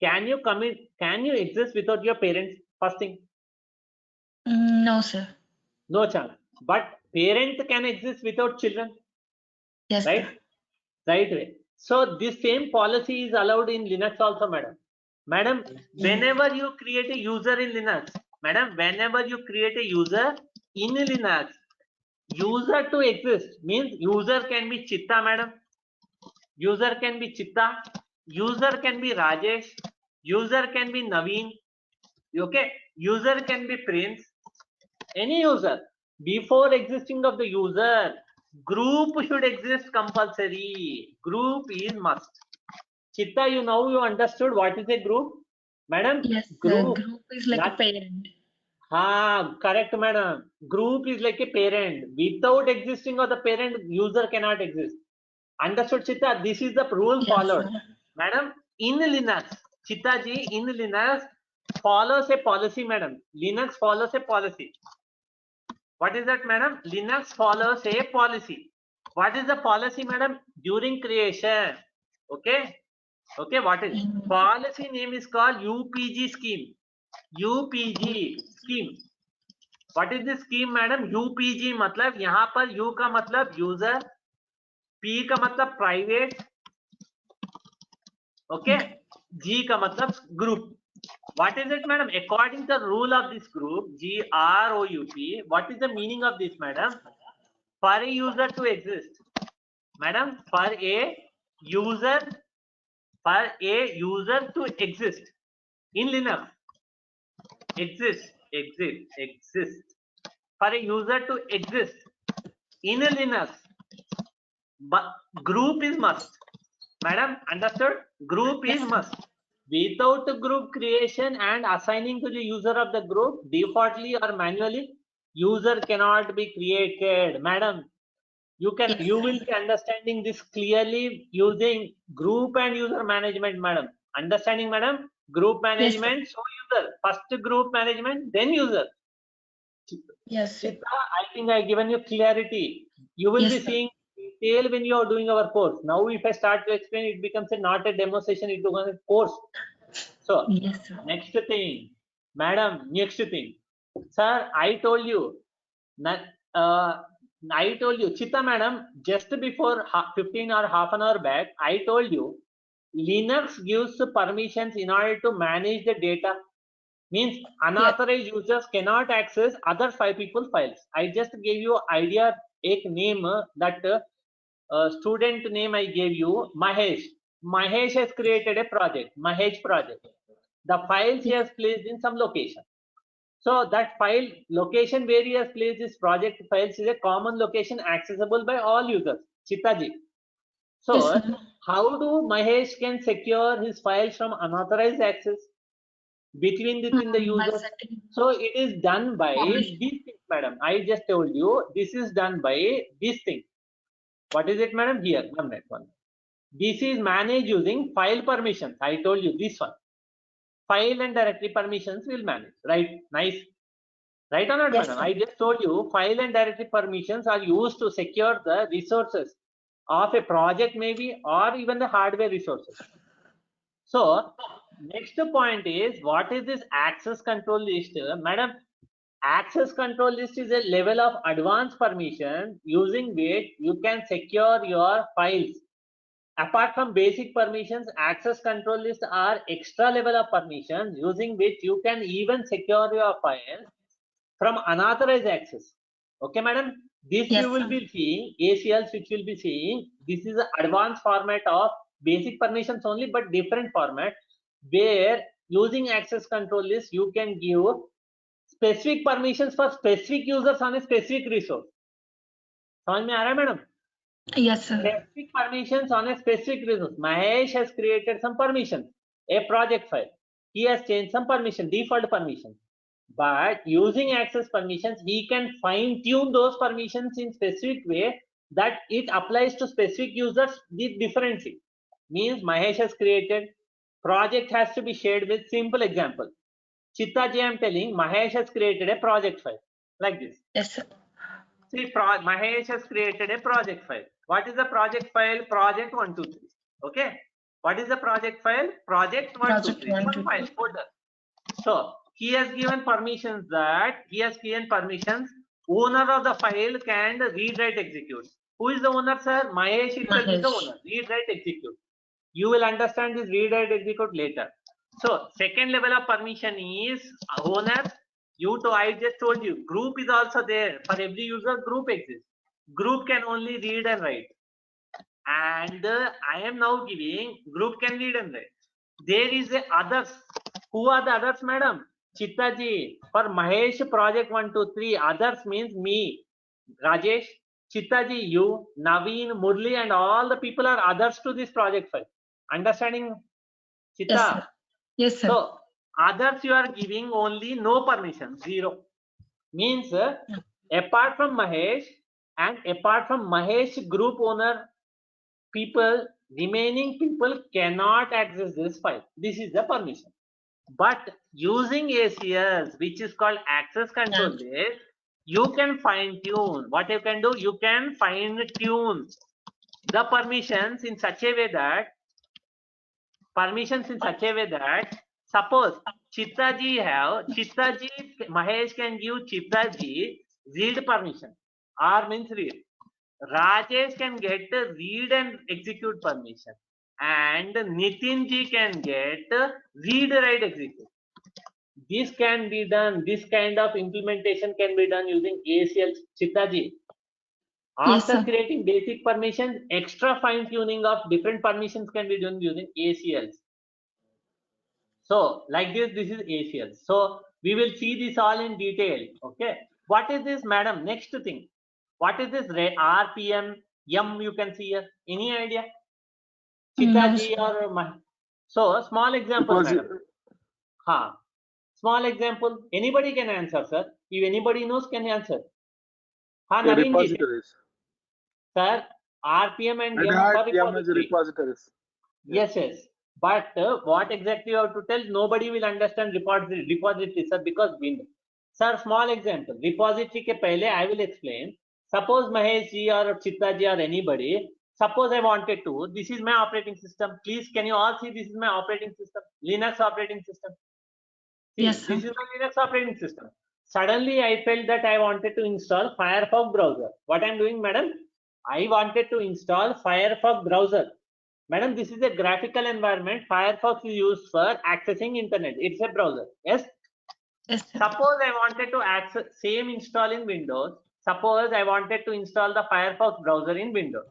Can you exist without your parents? First thing. No, sir. No chance. But parent can exist without children. Yes. Right? Sir. Right way. So this same policy is allowed in Linux also, madam. Madam, whenever you create a user in Linux, madam, whenever you create a user in Linux, user to exist means user can be Chitta, madam. User can be Chitta. User can be Rajesh. User can be Naveen. Okay. User can be Prince. Any user. Before existing of the user, group should exist compulsory. Group is must. Chitta, you understood what is a group? Madam? Yes, group is like a parent. Correct, madam. Group is like a parent. Without existing of the parent, user cannot exist. Understood, Chitta? This is the rule followed. Sir. Madam, in Linux, Chitta ji, in Linux follows a policy, madam. Linux follows a policy. What is that, madam? Linux follows a policy. What is the policy, madam? During creation. Okay. Okay, what is policy name is called UPG scheme. UPG scheme. What is the scheme, madam? UPG मतलब यहाँ पर U का मतलब user, P का मतलब private, okay, G का मतलब group. What is it, madam? According to the rule of this group, GROUP, what is the meaning of this, madam? For a user to exist, madam, for a user to exist in Linux, exist. For a user to exist in a Linux, but group is must. Madam, understood? Group is must. Without group creation and assigning to the user of the group, defaultly or manually, user cannot be created. Madam, you will be understanding this clearly using group and user management, madam. Understanding, madam? Group management, so user. First group management, then user. Yes, sir. Chitra, I think I given you clarity. You will be seeing detail when you are doing our course. Now, if I start to explain, it becomes not a demo session, it becomes a course. So, Yes, sir. next thing, madam, next thing. Sir, I told you, Chita madam, just before 15 or half an hour back, I told you, Linux gives permissions in order to manage the data. Means unauthorized users cannot access other 5 people files. I just gave you idea, a name that student name I gave you, Mahesh. Mahesh has created a project, Mahesh project. The files he has placed in some location. So that file location where he has placed this project files is a common location accessible by all users. Chitaji. So how do Mahesh can secure his files from unauthorized access between the users? So it is done by this thing, madam. I just told you this is done by this thing. What is it, madam? Here, one minute. This is managed using file permissions. I told you this one. File and directory permissions will manage. Right? Nice. Right or not, madam? I just told you file and directory permissions are used to secure the resources of a project maybe, or even the hardware resources. So next point is, what is this access control list? Madam, access control list is a level of advanced permission using which you can secure your files. Apart from basic permissions, access control lists are extra level of permissions using which you can even secure your files from unauthorized access. Okay, madam? This you will be seeing, ACLs which will be seeing, this is an advanced format of basic permissions only, but different format, where using access control list, you can give specific permissions for specific users on a specific resource. समझ में आ रहा है, madam? Yes, sir. Specific permissions on a specific resource. Mahesh has created some permissions, a project file. He has changed some permission, default permission. But using access permissions, he can fine tune those permissions in specific way that it applies to specific users differently. Means Mahesh has created, project has to be shared with simple example. Chittaji, I am telling, Mahesh has created a project file like this. Yes, sir. See, Mahesh has created a project file. What is the project file? Project 123. Okay. What is the project file? Project 123. One file folder. So he has given permissions owner of the file can read, write, execute. Who is the owner, sir? Mahesh itself is the owner. Read, write, execute. You will understand this read, write, execute later. So second level of permission is owner. I just told you, group is also there. For every user, group exists. Group can only read and write. And I am now giving group can read and write. There is a others. Who are the others, madam? Chittaji. For Mahesh project 123, others means me, Rajesh, Chittaji, you, Naveen, Murli, and all the people are others to this project file. Understanding, Chitta? Yes, sir. So others you are giving only no permission, 0. Means apart from Mahesh and apart from Mahesh group owner people, remaining people cannot access this file. This is the permission. But using ACLs, which is called access control list, you can fine tune. What you can do, you can fine tune the permissions in such a way that suppose Chittaji Mahesh can give Chittaji read permission, or means read. Rajesh can get read and execute permission, and Nitin ji can get read, write, execute. This can be done, this kind of implementation can be done using ACL. Chittaji, Yes, After sir. creating basic permissions, extra fine tuning of different permissions can be done using ACLs. So like this is ACLs. So we will see this all in detail. Okay. What is this, madam? Next thing. What is this RPM, M you can see here? Any idea? No, Chitaji sir. or so small example, madam. Ha. Small example. Anybody can answer, sir. If anybody knows, can answer. Ha, Naveen ji. Repositories. Sir, RPM and Red M Hat for YAML repository. repositories. Yes, yes. But what exactly you have to tell? Nobody will understand repository, sir, because Windows. Sir, small example. Repository ke pehle I will explain. Suppose Mahesh ji or Chitta ji or anybody. Suppose I wanted to. This is my operating system. Please, can you all see this is my operating system? Linux operating system. See, Yes, sir. this is my Linux operating system. Suddenly, I felt that I wanted to install Firefox browser. What I'm doing, madam? I wanted to install Firefox browser. Madam, this is a graphical environment. Firefox is used for accessing internet. It's a browser. Yes. Yes, sir. Suppose I wanted to access same install in Windows. Suppose I wanted to install the Firefox browser in Windows.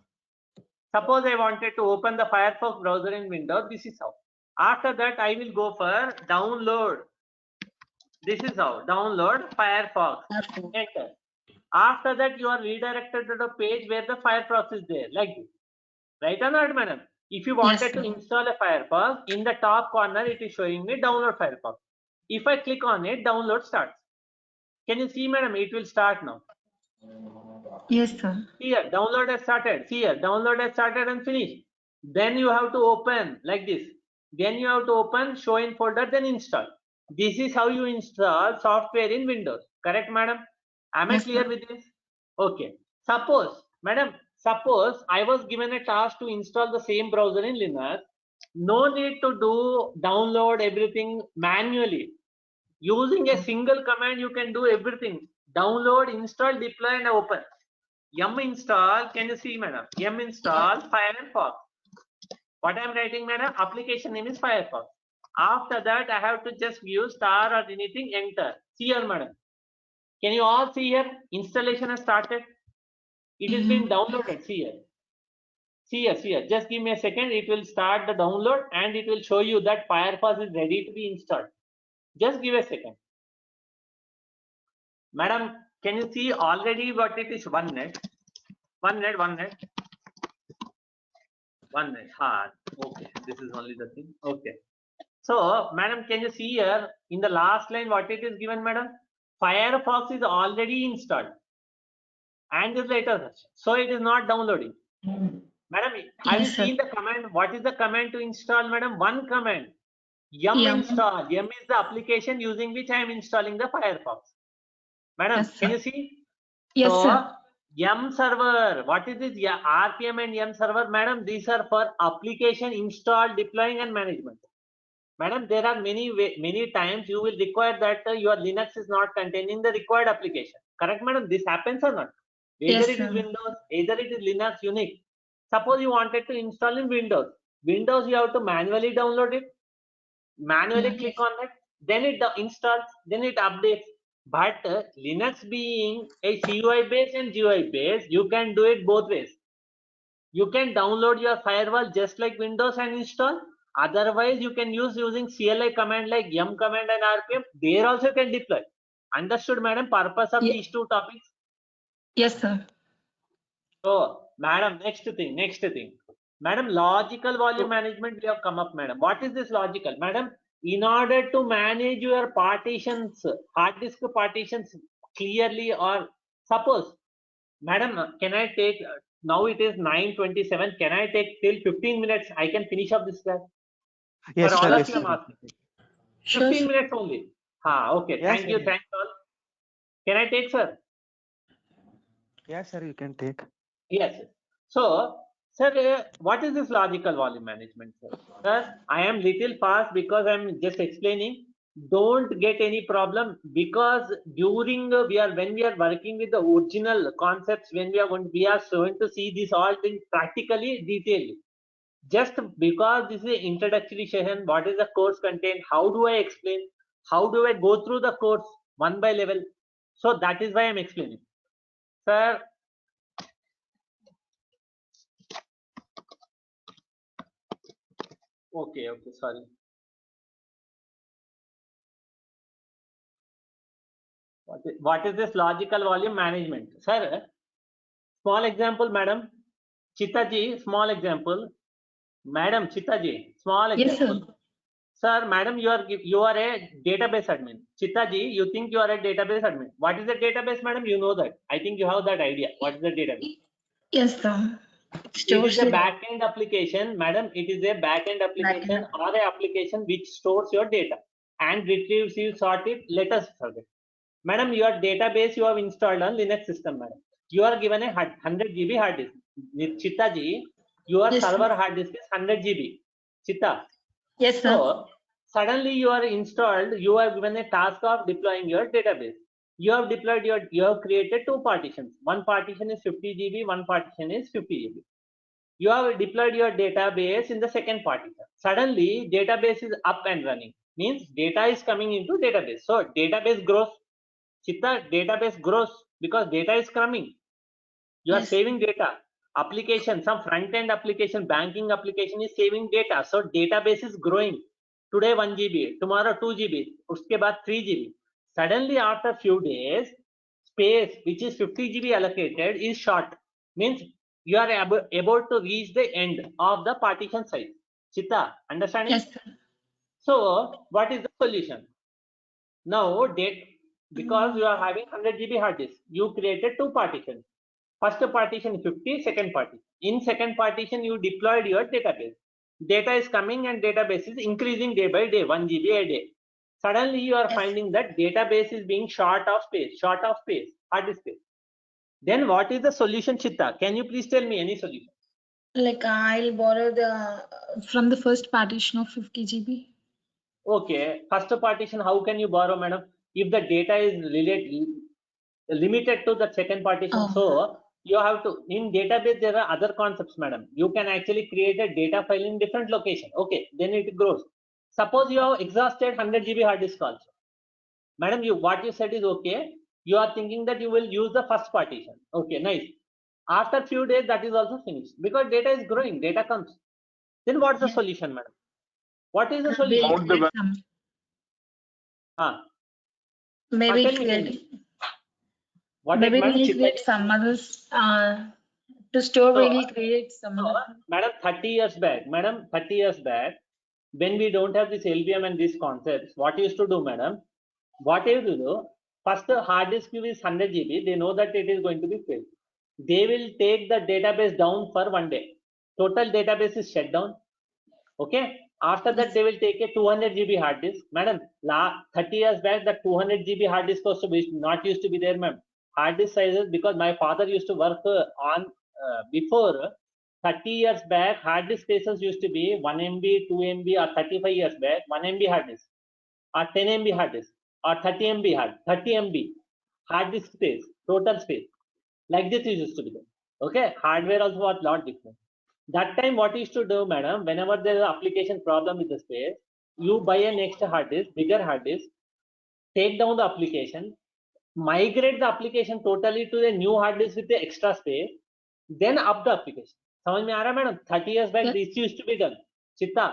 Suppose I wanted to open the Firefox browser in Windows. This is how. After that, I will go for download. This is how. Download Firefox. Enter. After that, you are redirected to the page where the Firefox is there, like this. Right or not, madam? If you wanted to install a Firefox, in the top corner, it is showing me download Firefox. If I click on it, download starts. Can you see, madam? It will start now. Yes, sir. Here, download has started. See here, download has started and finished. Then you have to open like this. Then you have to open show in folder, then install. This is how you install software in Windows. Correct, madam? Am I clear with this? Okay. Suppose, madam, suppose I was given a task to install the same browser in Linux. No need to do download everything manually. Using a single command, you can do everything. Download, install, deploy, and open. Yum install, can you see, madam? Yum install Firefox. What I'm writing, madam? Application name is Firefox. After that, I have to just use star or anything, enter. See here, madam. Can you all see here? Installation has started. It has been downloaded. See here. See here, see here. Just give me a second. It will start the download and it will show you that Firefox is ready to be installed. Just give a second. Madam, can you see already what it is? One net. Hard. Okay, this is only the thing. Okay. So, madam, can you see here in the last line what it is given, madam? Firefox is already installed and is later, so it is not downloading. Madam, have you seen the command? What is the command to install, madam? One command. Yum install. Yum is the application using which I am installing the Firefox. Madam, can you see? Yes, so, sir. Yum server. What is this? Yeah, RPM and Yum server, madam. These are for application install, deploying, and management. Madam, there are many times you will require that your Linux is not containing the required application. Correct, madam? This happens or not? Either it is Windows, either it is Linux, Unix. Suppose you wanted to install in Windows. Windows, you have to manually download it, manually click on it, then it installs, then it updates. But Linux being a CUI based and GUI based, you can do it both ways. You can download your firewall just like Windows and install. Otherwise, you can use using CLI command like yum command and RPM. There also you can deploy. Understood, madam? Purpose of these two topics. Yes, sir. So, madam, next thing. Madam, logical volume management we have come up, madam. What is this logical? Madam, in order to manage your partitions, hard disk partitions clearly, or suppose, madam, can I take, now it is 9:27, can I take till 15 minutes? I can finish up this class. Yes, For all sir. of Yes, you, I'm sir. asking. 15 minutes only. Okay, Yes, thank you, sir. thanks all. Can I take, sir? Yes, sir. You can take. Yes. So, sir, what is this logical volume management, sir? Sir, I am little fast because I'm just explaining. Don't get any problem, because during when we are working with the original concepts, when we are going to see this all things practically, detailedly. Just because this is an introductory session, what is the course content? How do I explain? How do I go through the course one by level? So that is why I'm explaining, sir. Okay, sorry. What is this logical volume management? Sir, small example, madam. Chitaji, small example. Madam Chitaji, small Yes, sir. example. Sir, madam, you are a database admin. Chitaji, you think you are a database admin. What is a database, madam? You know that. I think you have that idea. What is the database? Yes, sir. It Stores is a the back-end application, madam. It is a back-end application or an application which stores your data and retrieves you, sort it, let us forget. Madam, your database you have installed on Linux system, madam. You are given a 100 GB hard disk. Chittaji, your Yes, sir. server hard disk is 100 GB. Chitta. Yes, sir. So suddenly you are installed, you are given a task of deploying your database. You have deployed you have created two partitions. One partition is 50 GB, one partition is 50 GB. You have deployed your database in the second partition. Suddenly database is up and running. Means data is coming into database. So database grows. Chitta, database grows because data is coming. You are Yes. saving data. Application, some front-end application, banking application is saving data. So database is growing. Today 1 GB, tomorrow 2 GB, uske baad 3 GB. Suddenly after few days, space which is 50 GB allocated is short. Means you are able to reach the end of the partition size. Chitta, understanding? Yes, sir. So what is the solution? Now, because you are having 100 GB hard disk, you created two partitions. First partition 50, second partition. In second partition, you deployed your database. Data is coming and database is increasing day by day, 1 GB a day. Suddenly, you are Yes. finding that database is being short of space, hard disk space. Then what is the solution, Chitta? Can you please tell me any solution? Like I'll borrow from the first partition of 50 GB. Okay, first partition, how can you borrow, madam? If the data is limited to the second partition, Oh. so you have to, in database, there are other concepts, madam. You can actually create a data file in different location. Okay, then it grows. Suppose you have exhausted 100 GB hard disk also. Madam, what you said is okay. You are thinking that you will use the first partition. Okay, nice. After few days, that is also finished because data is growing, data comes. Then what's the Yes. solution, madam? What is the We'll solution? create some. Maybe Tell me. create. What is, Maybe madam? we'll Chitta create ji? some others. To store, So, we'll create some So, other. madam, 30 years back, when we don't have this LVM and these concepts, what you used to do, madam? What you do? First, the hard disk is 100 GB. They know that it is going to be filled. They will take the database down for 1 day. Total database is shut down. Okay. After that, they will take a 200 GB hard disk. Madam, 30 years back, the 200 GB hard disk was not used to be there, ma'am. Hard disk sizes, because my father used to work on before 30 years back, hard disk spaces used to be 1 MB, 2 MB, or 35 years back, 1 MB hard disk, or 10 MB hard disk, or 30 MB hard disk space, total space. Like this used to be there. Okay, hardware also was lot different. That time, what you used to do, madam, whenever there is an application problem with the space, you buy a next hard disk, bigger hard disk, take down the application, migrate the application totally to the new hard disk with the extra space, then up the application. समझ में आ रहा है, madam? 30 years back, Yes. this used to be done. Chitta.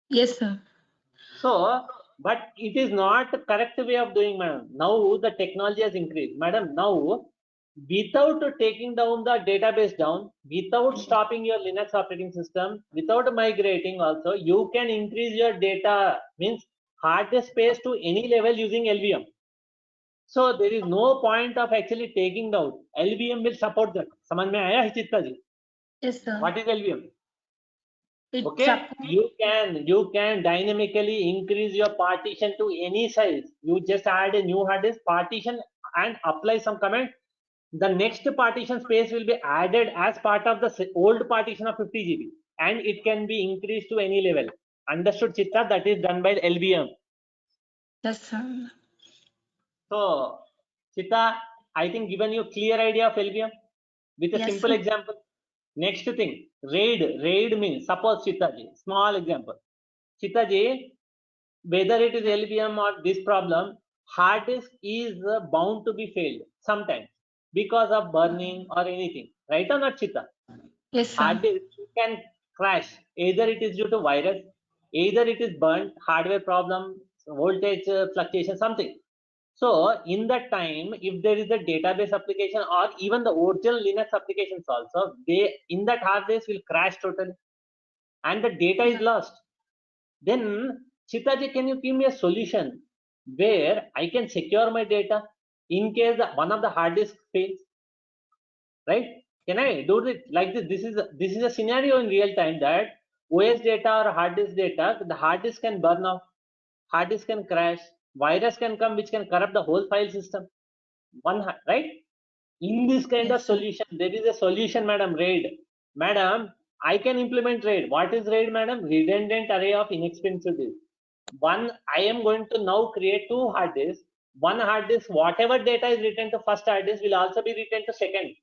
Yes, sir. So, but it is not the correct way of doing, madam. Now the technology has increased, madam. Now, without taking down the database down, without stopping your Linux operating system, without migrating also, you can increase your data, means hard disk space to any level using LVM. So there is no point of actually taking down. LVM will support that. समझ में आया है चित्ता जी? Yes, sir. What is LVM? It Okay, support- you can dynamically increase your partition to any size. You just add a new hard disk partition and apply some command. The next partition space will be added as part of the old partition of 50 GB, and it can be increased to any level. Understood, Chitta? That is done by LVM. Yes, sir. So, Chitta, I think given you clear idea of LVM with a Yes, simple sir. example. Next thing, RAID means, suppose Chitta ji, small example. Chitta ji, whether it is LVM or this problem, hard disk is bound to be failed sometimes because of burning or anything. Right or not, Chitta? Yes, sir. Hard disk can crash. Either it is due to virus, Either it is burnt, hardware problem, voltage fluctuation, something. So in that time, if there is a database application or even the original Linux applications also, they in that hard disk will crash totally and the data is lost. Then Chitaji, can you give me a solution where I can secure my data in case one of the hard disk fails? Right? Can I do it like this? This is a scenario in real time that OS data or hard disk data, the hard disk can burn off, hard disk can crash, virus can come which can corrupt the whole file system. Right? In this kind of solution, there is a solution, madam. RAID, madam. I can implement RAID. What is RAID, madam? Redundant array of inexpensive disks. One, I am going to now create two hard disks. One hard disk, whatever data is written to first hard disk will also be written to second.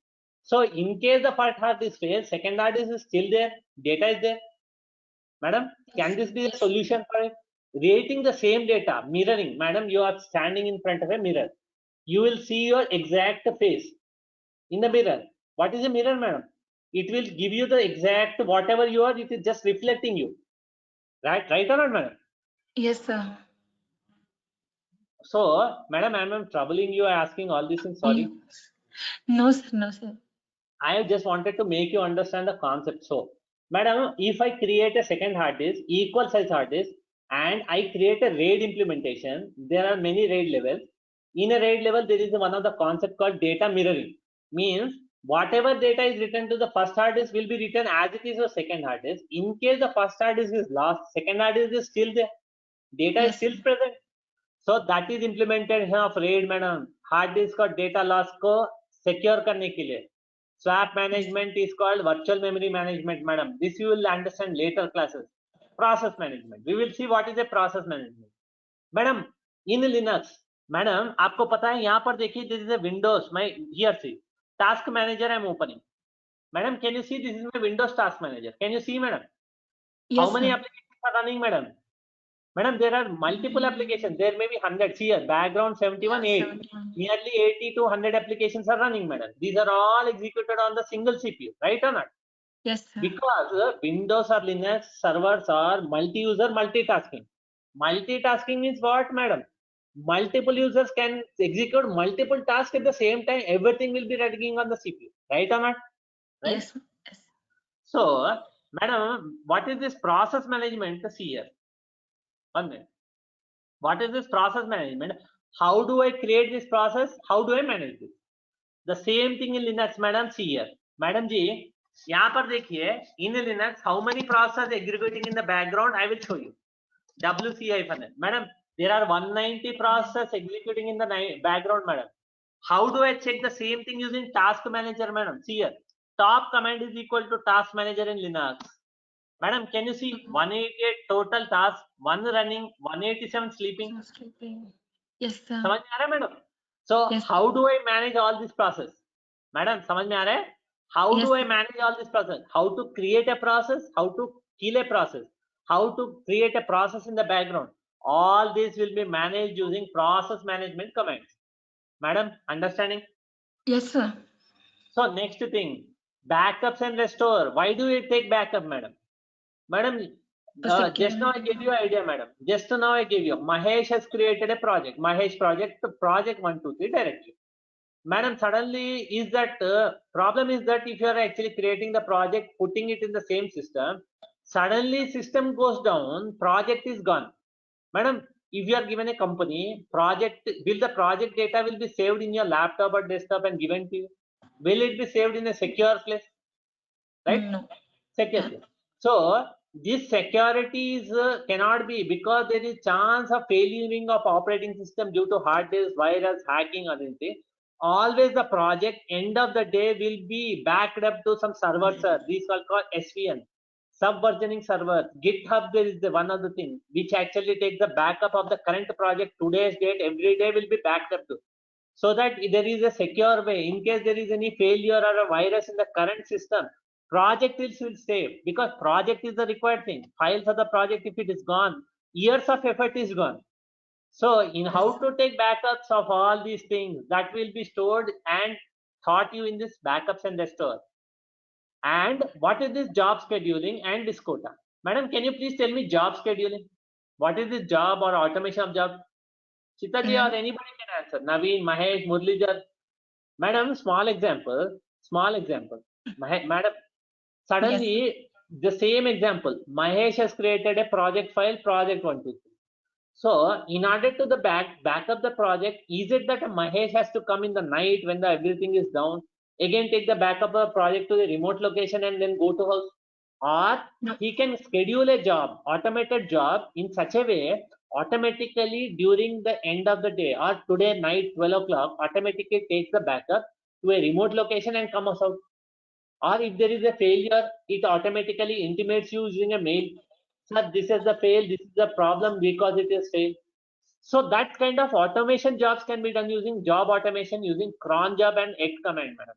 So in case the first hard disk fails, second hard disk is still there, data is there. Madam, can this be a solution for it? Creating the same data, mirroring. Madam, you are standing in front of a mirror. You will see your exact face in the mirror. What is a mirror, madam? It will give you the exact whatever you are, it is just reflecting you. Right or not, madam? Yes, sir. So, madam, I am troubling you asking all this things, sorry. No, sir, no, sir. I just wanted to make you understand the concept. So, madam, if I create a second hard disk, equal size hard disk, and I create a RAID implementation, there are many RAID levels. In a RAID level, there is one of the concept called data mirroring. Means whatever data is written to the first hard disk will be written as it is a second hard disk. In case the first hard disk is lost, second hard disk is still there. Data is still present. So that is implementation of RAID, madam. Hard disk or data loss को secure करने के लिए. Swap management is called virtual memory management, madam. This you will understand later classes. Process management. We will see what is a process management. Madam, in Linux, madam, आपको पता है यहाँ पर देखिए this is a Windows. My here see task manager I am opening. Madam, can you see this is my Windows task manager? Can you see, madam? Yes, how many sir. applications are running, madam? Madam, there are multiple applications. There may be hundreds here. Background 71, 8. 71. Nearly 80 to 100 applications are running, madam. These are all executed on the single CPU, right or not? Yes, sir. Because Windows or Linux servers are multi-user multitasking. Multitasking means what, madam? Multiple users can execute multiple tasks at the same time. Everything will be running on the CPU, right or not? Right? Yes. Yes. So, madam, what is this process management? See here. 1 minute. What is this process management? How do I create this process? How do I manage this? The same thing in Linux, madam. See here, madam ji. यहाँ पर देखिए in Linux how many processes executing in the background? I will show you. WC-N. Madam, there are 190 processes executing in the background, madam. How do I check the same thing using task manager, madam? See here, top command is equal to task manager in Linux. Madam, can you see 188 total tasks, 1 running, 187 sleeping? Yes, sir. समझ में आ रहा है, madam? So how do I manage all this process? Madam, समझ में आ रहा है? How do I manage all this process? How to create a process? How to kill a process? How to create a process in the background? All this will be managed using process management commands. Madam, understanding? Yes, sir. So next thing, backups and restore. Why do we take backup, madam? Madam, just now I gave you an idea, madam. Just now I gave you. Mahesh has created a project. Mahesh project 123 directly. Madam, suddenly is that problem is that if you are actually creating the project, putting it in the same system, suddenly system goes down, project is gone. Madam, if you are given a company project, will the project data will be saved in your laptop or desktop and given to you? Will it be saved in a secure place? Right? No. Secure place. So this security is cannot be, because there is chance of failing of operating system due to hard disk, virus, hacking, or anything. Always the project end of the day will be backed up to some servers, sir. These are called SVN, subversioning server. GitHub, there is the one of the thing which actually takes the backup of the current project, today's date, every day will be backed up to, so that there is a secure way. In case there is any failure or a virus in the current system, project will save, because project is the required thing. Files of the project, if it is gone, years of effort is gone. So in how to take backups of all these things, that will be stored and taught you in this backups and restore. And what is this job scheduling and this quota? Madam, can you please tell me job scheduling? What is this job or automation of job? Chitaji or anybody can answer. Naveen, Mahesh, Murlidhar. Madam, small example. Madam, suddenly the same example. Mahesh has created a project file, project 123. So, in order to the back up the project, is it that Mahesh has to come in the night when everything is down, again take the backup of the project to the remote location and then go to house? Or he can schedule a job, automated job in such a way, automatically during the end of the day or today night 12 o'clock, automatically takes the backup to a remote location and comes out. Or if there is a failure, it automatically intimates you using a mail. Sir, this is the fail, this is the problem because it is failed. So that kind of automation jobs can be done using job automation using cron job and X command, madam.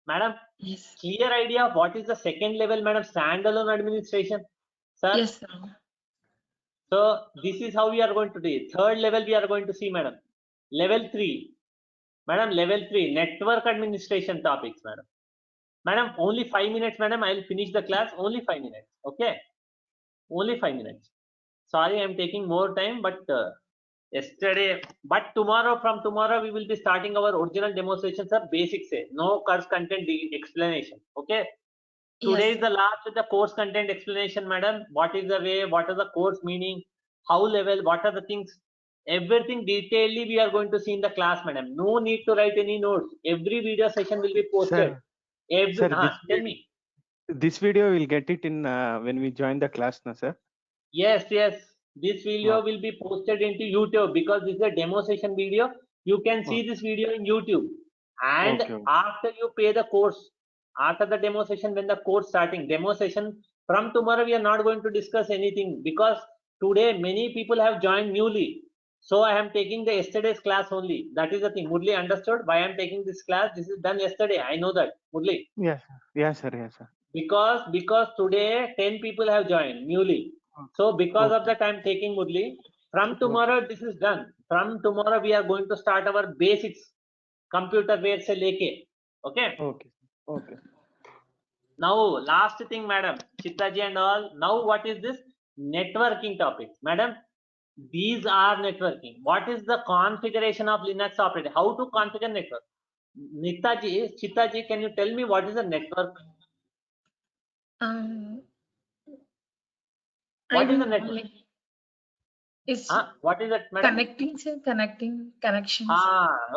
Madam, Yes. clear idea of what is the second level, madam, standalone administration? Sir? Yes, sir. So this is how we are going to do it. Third level we are going to see, madam. Level 3. Madam, level 3, network administration topics, madam. Madam, only 5 minutes, madam. I'll finish the class. Only 5 minutes. Okay. Only 5 minutes. Sorry, I'm taking more time, but from tomorrow, we will be starting our original demonstrations of basics. No course content explanation. Okay. Today Yes. is the last with the course content explanation, madam. What is the way? What are the course meaning? How level? What are the things? Everything detailedly we are going to see in the class, madam. No need to write any notes. Every video session will be posted. Sir, Tell me. This video will get it in when we join the class, no, sir? Yes. This video will be posted into YouTube because this is a demo session video. You can see this video in YouTube. And after you pay the course, after the demo session, when the course starting, demo session, from tomorrow we are not going to discuss anything because today many people have joined newly. So I am taking the yesterday's class only. That is the thing. Murli understood why I am taking this class. This is done yesterday. I know that. Murli. Yes, sir. Because today 10 people have joined newly. So because of that I'm taking Murli. From tomorrow this is done. From tomorrow we are going to start our basics. Computer where se leke. Okay. Okay. Now last thing, madam, Chittaji and all. Now what is this? Networking topics. Madam, these are networking. What is the configuration of Linux operating? How to configure network? Chittaji, can you tell me what is a network? What is a network? What is it, madam? Connections.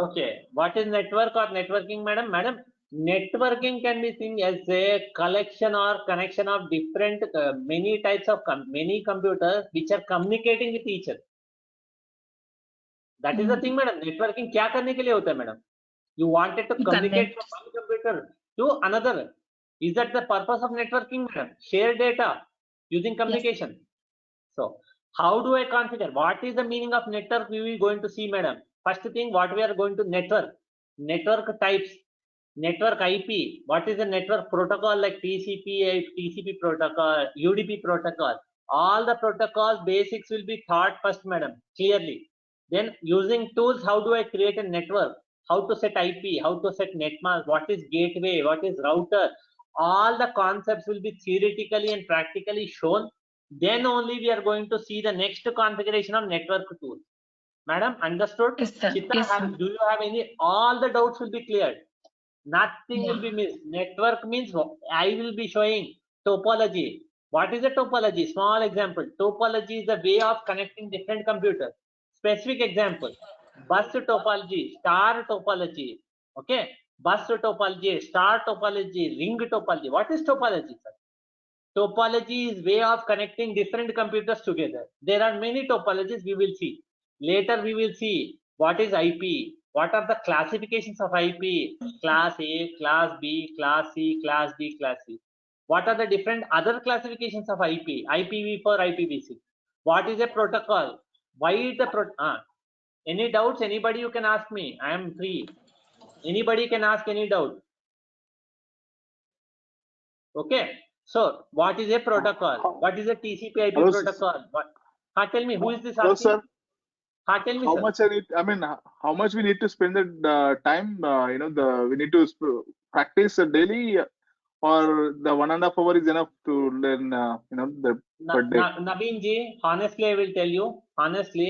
Okay. What is network or networking, madam? Madam, networking can be seen as a collection or connection of different, many types of many computers which are communicating with each other. That is the thing, madam. Networking क्या करने के लिए होता है, madam? You wanted to communicate from one computer to another. Is that the purpose of networking, madam? Share data using communication. Yes. So, how do I configure? What is the meaning of network? We will going to see, madam. First thing, what we are going to network. Network types. Network IP. What is the network protocol like TCP protocol, UDP protocol? All the protocols basics will be taught first, madam, clearly. Then using tools, how do I create a network? How to set IP? How to set netmask? What is gateway? What is router? All the concepts will be theoretically and practically shown. Then only we are going to see the next configuration of network tool. Madam, understood? Yes, sir. Chitta, do you have any? All the doubts will be cleared. Nothing will be missed. Network means I will be showing topology. What is a topology? Small example. Topology is the way of connecting different computers. Specific example. Bus topology, star topology. Okay. Bus topology, star topology, ring topology. What is topology, sir? Topology is way of connecting different computers together. There are many topologies we will see. Later we will see what is IP. What are the classifications of IP? Class A, Class B, Class C, Class D, Class C. What are the different other classifications of IP? IPv4, IPv6. What is a protocol? Why is the any doubts? Anybody you can ask me. I am free. Anybody can ask any doubt. Okay. So, what is a protocol? What is a TCP/IP protocol? Tell me, who is this asking? Hello, sir. Tell me, how sir. much how much we need to spend the time? We need to practice daily, or the 1.5 hour is enough to learn, the per day? Naveen ji, honestly, I will tell you, honestly,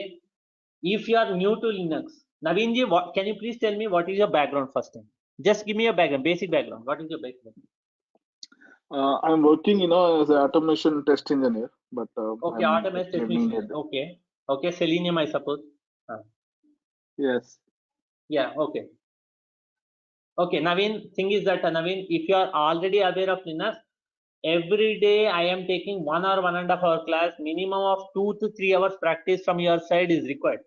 if you are new to Linux, Naveen ji, can you please tell me what is your background first time? Just give me your background, basic background. What is your background? I'm working, as an automation test engineer, but Okay, I'm automation learning technician. it. Okay, okay, Selenium, I suppose. Yes. Yeah, okay. Okay, Naveen, thing is that Naveen, if you are already aware of Linux, every day I am taking 1 or 1.5 hour class, minimum of 2 to 3 hours practice from your side is required.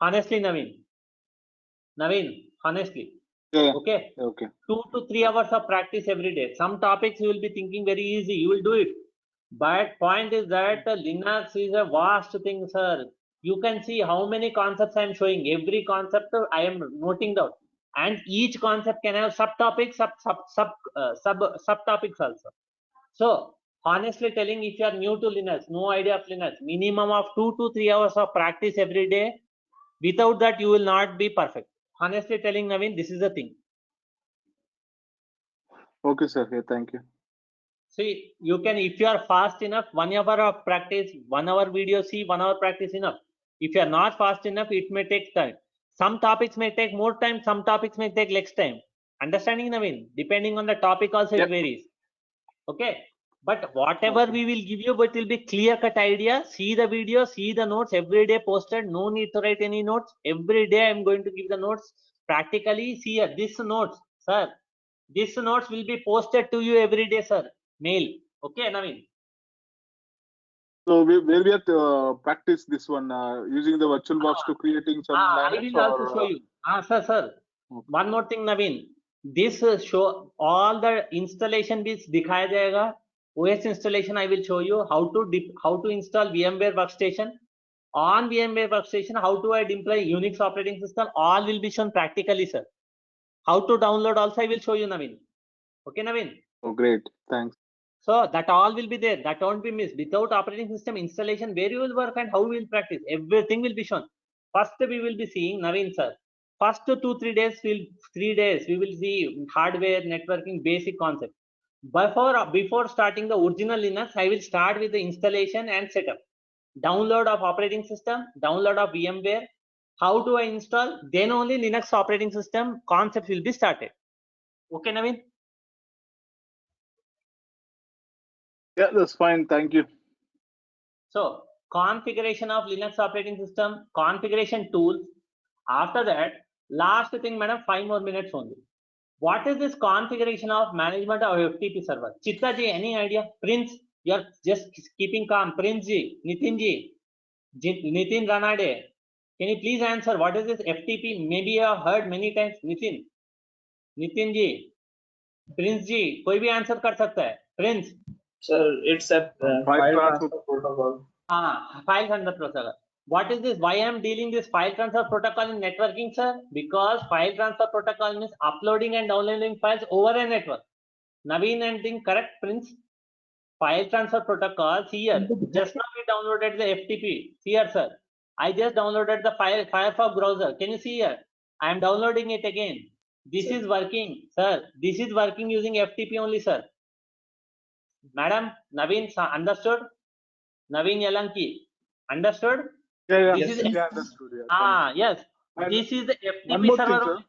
Honestly, Naveen, honestly. Yeah. Okay. Okay. 2 to 3 hours of practice every day. Some topics you will be thinking very easy, you will do it. But point is that Linux is a vast thing, sir. You can see how many concepts I am showing. Every concept I am noting down, and each concept can have subtopics, subtopics also. So honestly telling, if you are new to Linux, no idea of Linux, minimum of 2 to 3 hours of practice every day. Without that, you will not be perfect. Honestly telling, Naveen, this is the thing. Okay, sir. Yeah, thank you. See, you can, if you are fast enough, 1 hour of practice, 1 hour video, see, 1 hour practice enough. If you are not fast enough, it may take time. Some topics may take more time, some topics may take less time. Understanding, Naveen? Depending on the topic also, Yep. it varies. Okay. But whatever we will give you, but it will be clear-cut idea. See the video, see the notes every day posted. No need to write any notes. Every day I am going to give the notes. Practically, see here, this notes, sir. This notes will be posted to you every day, sir. Mail. Okay, Naveen. So where we have to practice this one using the VirtualBox to creating some I Linux, will also show you. Sir. Okay. One more thing, Naveen. This show all the installation bits दिखाया जाएगा. OS installation I will show you how to install VMware Workstation. On VMware Workstation, how to deploy Unix operating system. All will be shown practically, sir. How to download also I will show you, Naveen. Okay, Naveen. Oh, great. Thanks. So that all will be there. That won't be missed. Without operating system installation, where you will work and how we will practice, everything will be shown. First, we will be seeing, Naveen sir. First 2-3 days, 3 days, we will see hardware, networking, basic concept. Before starting the original Linux, I will start with the installation and setup. Download of operating system, download of VMware. How do I install? Then only Linux operating system concept will be started. Okay, Naveen? Yeah, that's fine. Thank you. So configuration of Linux operating system, configuration tools. After that, last thing, madam, 5 more minutes only. What is this configuration of management of FTP server? Chitta ji, any idea? Prince, you're just keeping calm. Prince ji, Nitin ji, Nitin Ranade. Can you please answer what is this FTP? Maybe you have heard many times. Nitin ji, Prince ji, कोई भी answer कर सकता है. Prince. Sir, it's a file transfer protocol. File transfer protocol. What is this? Why I am dealing this file transfer protocol in networking, sir? Because file transfer protocol means uploading and downloading files over a network. Naveen and thing correct, Prince? File transfer protocol. Here, just now we downloaded the FTP. Here, sir. I just downloaded the file Firefox browser. Can you see here? I am downloading it again. This is working, sir. This is working using FTP only, sir. Madam, Naveen, understood? Naveen Yalanki, understood? Yeah, This yes, is yeah, understood. Yeah, yes. And This is the one FTP more server. thing,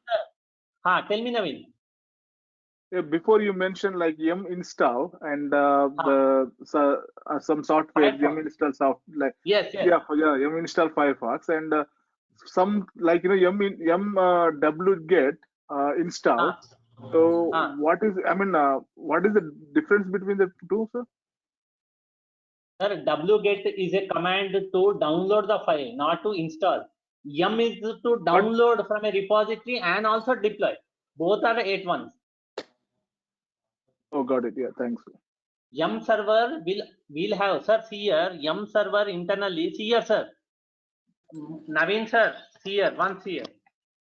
sir. Tell me, Naveen. Yeah, before you mentioned like yum install and some software Firefox. yum install soft like Yes. yum install Firefox and some like yum wget install. So what is the difference between the two, sir? Sir, wget is a command to download the file, not to install. Yum is to download from a repository and also deploy. Both are at once. Oh, got it. Yeah, thanks. Yum server will have, sir, see here, Yum server internally, see here, sir. Naveen sir, see here, once here.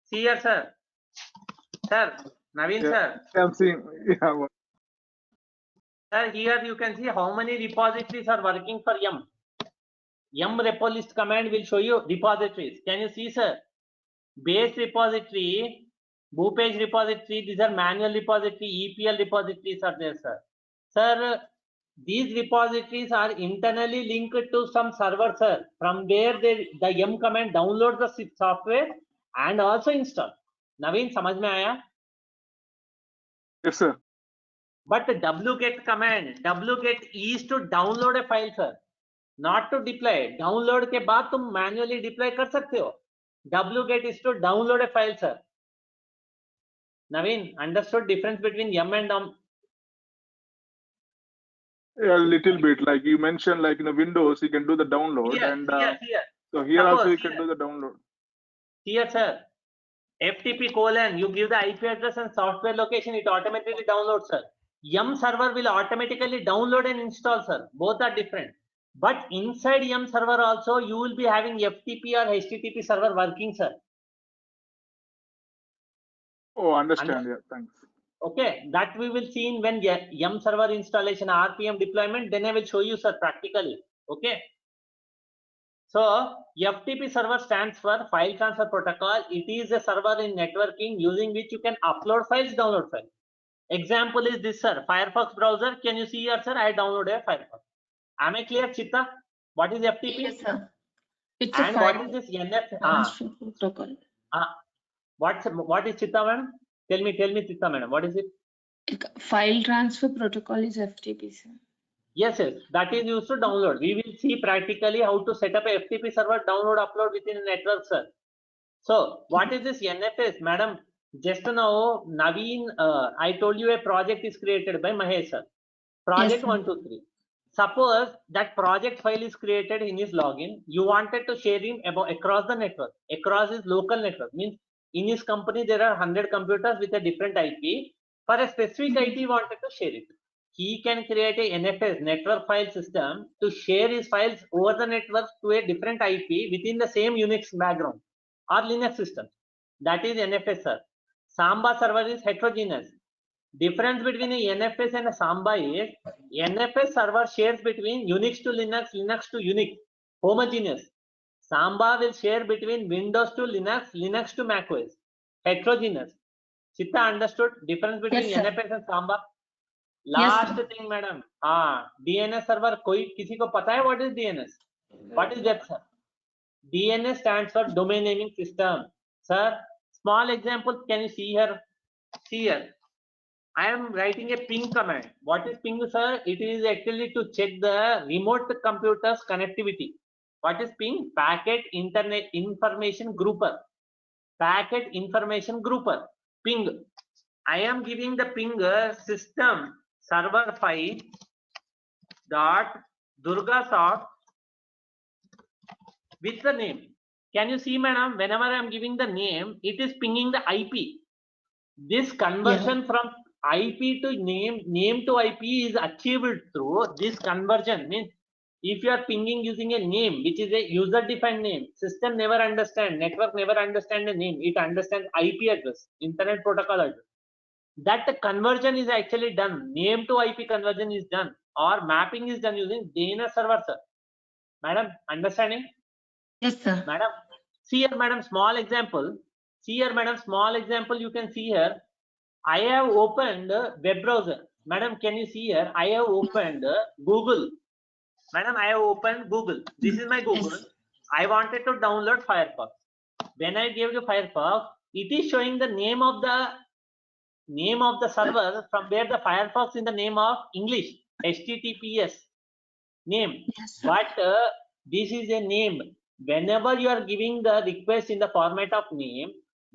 See here, sir. Sir, Naveen sir. I'm seeing, yeah. Sir, here you can see how many repositories are working for Yum. Yum repo list command will show you repositories. Can you see, sir? Base repository Bhupesh repository, these are manual repository, EPL repositories are there, sir. Sir, these repositories are internally linked to some server, sir. From there, the yum command downloads the software and also install. Naveen, समझ में आया? Yes, sir. But the wget command, wget is to download a file, sir, not to deploy. Download के बाद तुम manually deploy कर सकते हो. Wget is to download a file, sir. Naveen, understood difference between yum and dom? A little bit, like you mentioned, like Windows, you can do the download, Here. so here Suppose, also you can do the download. Here, sir. FTP : you give the IP address and software location, it automatically downloads, sir. Yum server will automatically download and install, sir. Both are different. But inside Yum server also, you will be having FTP or HTTP server working, sir. Oh, understand. Yeah, thanks. Okay, that we will see in when Yum server installation, RPM deployment, then I will show you, sir, practically. Okay. So FTP server stands for File Transfer Protocol. It is a server in networking using which you can upload files, download files. Example is this, sir. Firefox browser. Can you see here, sir? I downloaded Firefox. Am I clear, Chitta? What is FTP? Yes, sir. It's And a what file is this NF? transfer protocol. What is Chitta, madam? Tell me, Chitta, madam. What is it? File transfer protocol is FTP, sir. Yes, that is used to download. We will see practically how to set up a FTP server, download, upload within a network, sir. So what is this NFS, madam? Just now, Naveen, I told you a project is created by Mahesh, sir. Project Yes, 1, 2, 3. Suppose that project file is created in his login. You wanted to share him across the network. Across his local network means in his company there are 100 computers with a different IP. For a specific IP, he wanted to share it. He can create a NFS, network file system, to share his files over the network to a different IP within the same Unix background or Linux system. That is NFS, sir. Samba server is heterogeneous. Difference between a NFS and a Samba is NFS server shares between Unix to Linux, Linux to Unix, homogeneous. Samba will share between Windows to Linux, Linux to macOS, heterogeneous. Chitta, understood difference between Yes, sir. NFS and Samba? Yes, Last sir. thing, madam. DNS server. कोई किसी को पता है what is DNS? What is that, sir? DNS stands for domain naming system. Sir, small example. Can you see here? See here. I am writing a ping command. What is ping, sir? It is actually to check the remote computer's connectivity. What is ping? Packet internet information grouper. Packet information grouper. Ping. I am giving the ping system server 5 dot durgasoft with the name. Can you see, madam? Whenever I am giving the name, it is pinging the IP. This conversion from IP to name to IP is achieved through this conversion. Means if you are pinging using a name, which is a user-defined name, system never understand, network never understand a name. It understands IP address, Internet Protocol address. That conversion is actually done. Name to IP conversion is done, or mapping is done using DNS server, sir. Madam, understanding? Yes, sir. Madam, see here, madam, small example. See here, madam, small example. You can see here. I have opened web browser. Madam, can you see here? I have opened Google. Madam, I have opened Google. This is my Google. Yes. I wanted to download Firefox. When I gave you Firefox, it is showing the name of the server from where the Firefox in the name of English, HTTPS name. Yes, sir. But this is a name. Whenever you are giving the request in the format of name,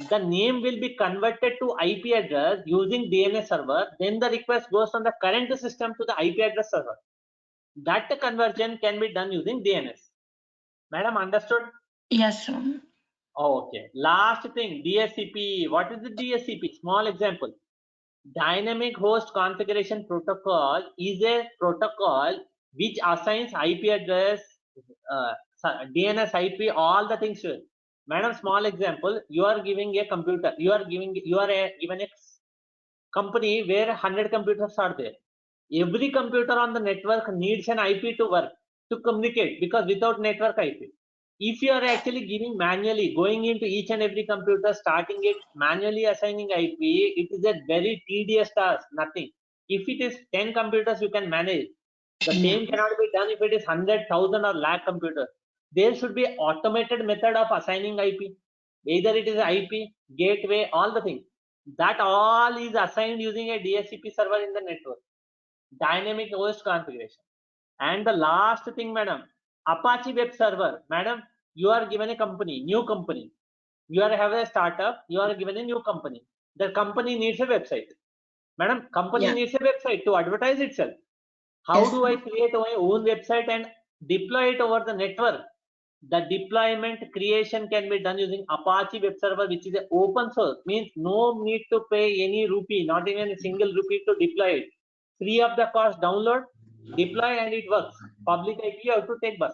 the name will be converted to IP address using DNS server. Then the request goes from the current system to the IP address server. That conversion can be done using DNS. Madam, understood? Yes, sir. Oh, okay. Last thing, DSCP. What is the DSCP? Small example. Dynamic Host Configuration Protocol is a protocol which assigns IP address, DNS, IP, all the things to it. Madam, small example. You are giving a computer. You are given a company where 100 computers are there. Every computer on the network needs an IP to work, to communicate, because without network IP. If you are actually giving manually, going into each and every computer, starting it, manually assigning IP, it is a very tedious task, nothing. If it is 10 computers, you can manage. The same cannot be done if it is 100,000 or lakh computers. There should be automated method of assigning IP. Either it is IP, gateway, all the things. That all is assigned using a DHCP server in the network. Dynamic host configuration. And the last thing, madam, Apache web server. Madam, you are given a company, new company. You are have a startup, you are given a new company. The company needs a website. Madam, company needs a website to advertise itself. How do I create my own website and deploy it over the network? The deployment creation can be done using Apache web server, which is an open source. Means no need to pay any rupee, not even a single rupee to deploy it. Free of the cost, download, deploy, and it works. Public IP, you have to take bus.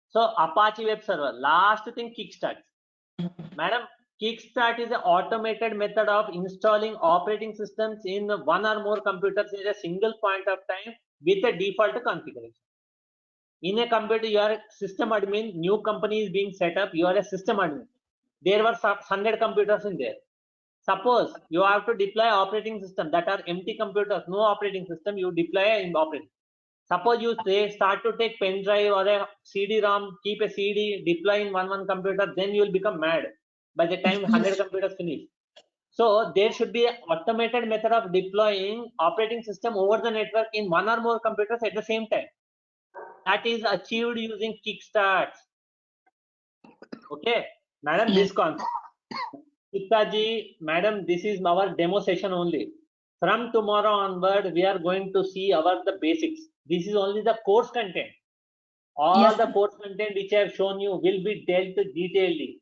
So Apache web server. Last thing, Kickstart. Madam, Kickstart is an automated method of installing operating systems in one or more computers in a single point of time with a default configuration. In a computer, you are a system admin, new company is being set up, you are a system admin. There were 100 computers in there. Suppose you have to deploy operating system that are empty computers, no operating system, you deploy in operating. Suppose you start to take pen drive or a CD-ROM, keep a CD, deploy in one computer, then you will become mad by the time 100 computers finish. So there should be an automated method of deploying operating system over the network in one or more computers at the same time. That is achieved using Kickstart. Okay, madam, this concept. Chitta-ji, madam, this is our demo session only. From tomorrow onward, we are going to see the basics. This is only the course content. All the course content which I have shown you will be dealt detailedly,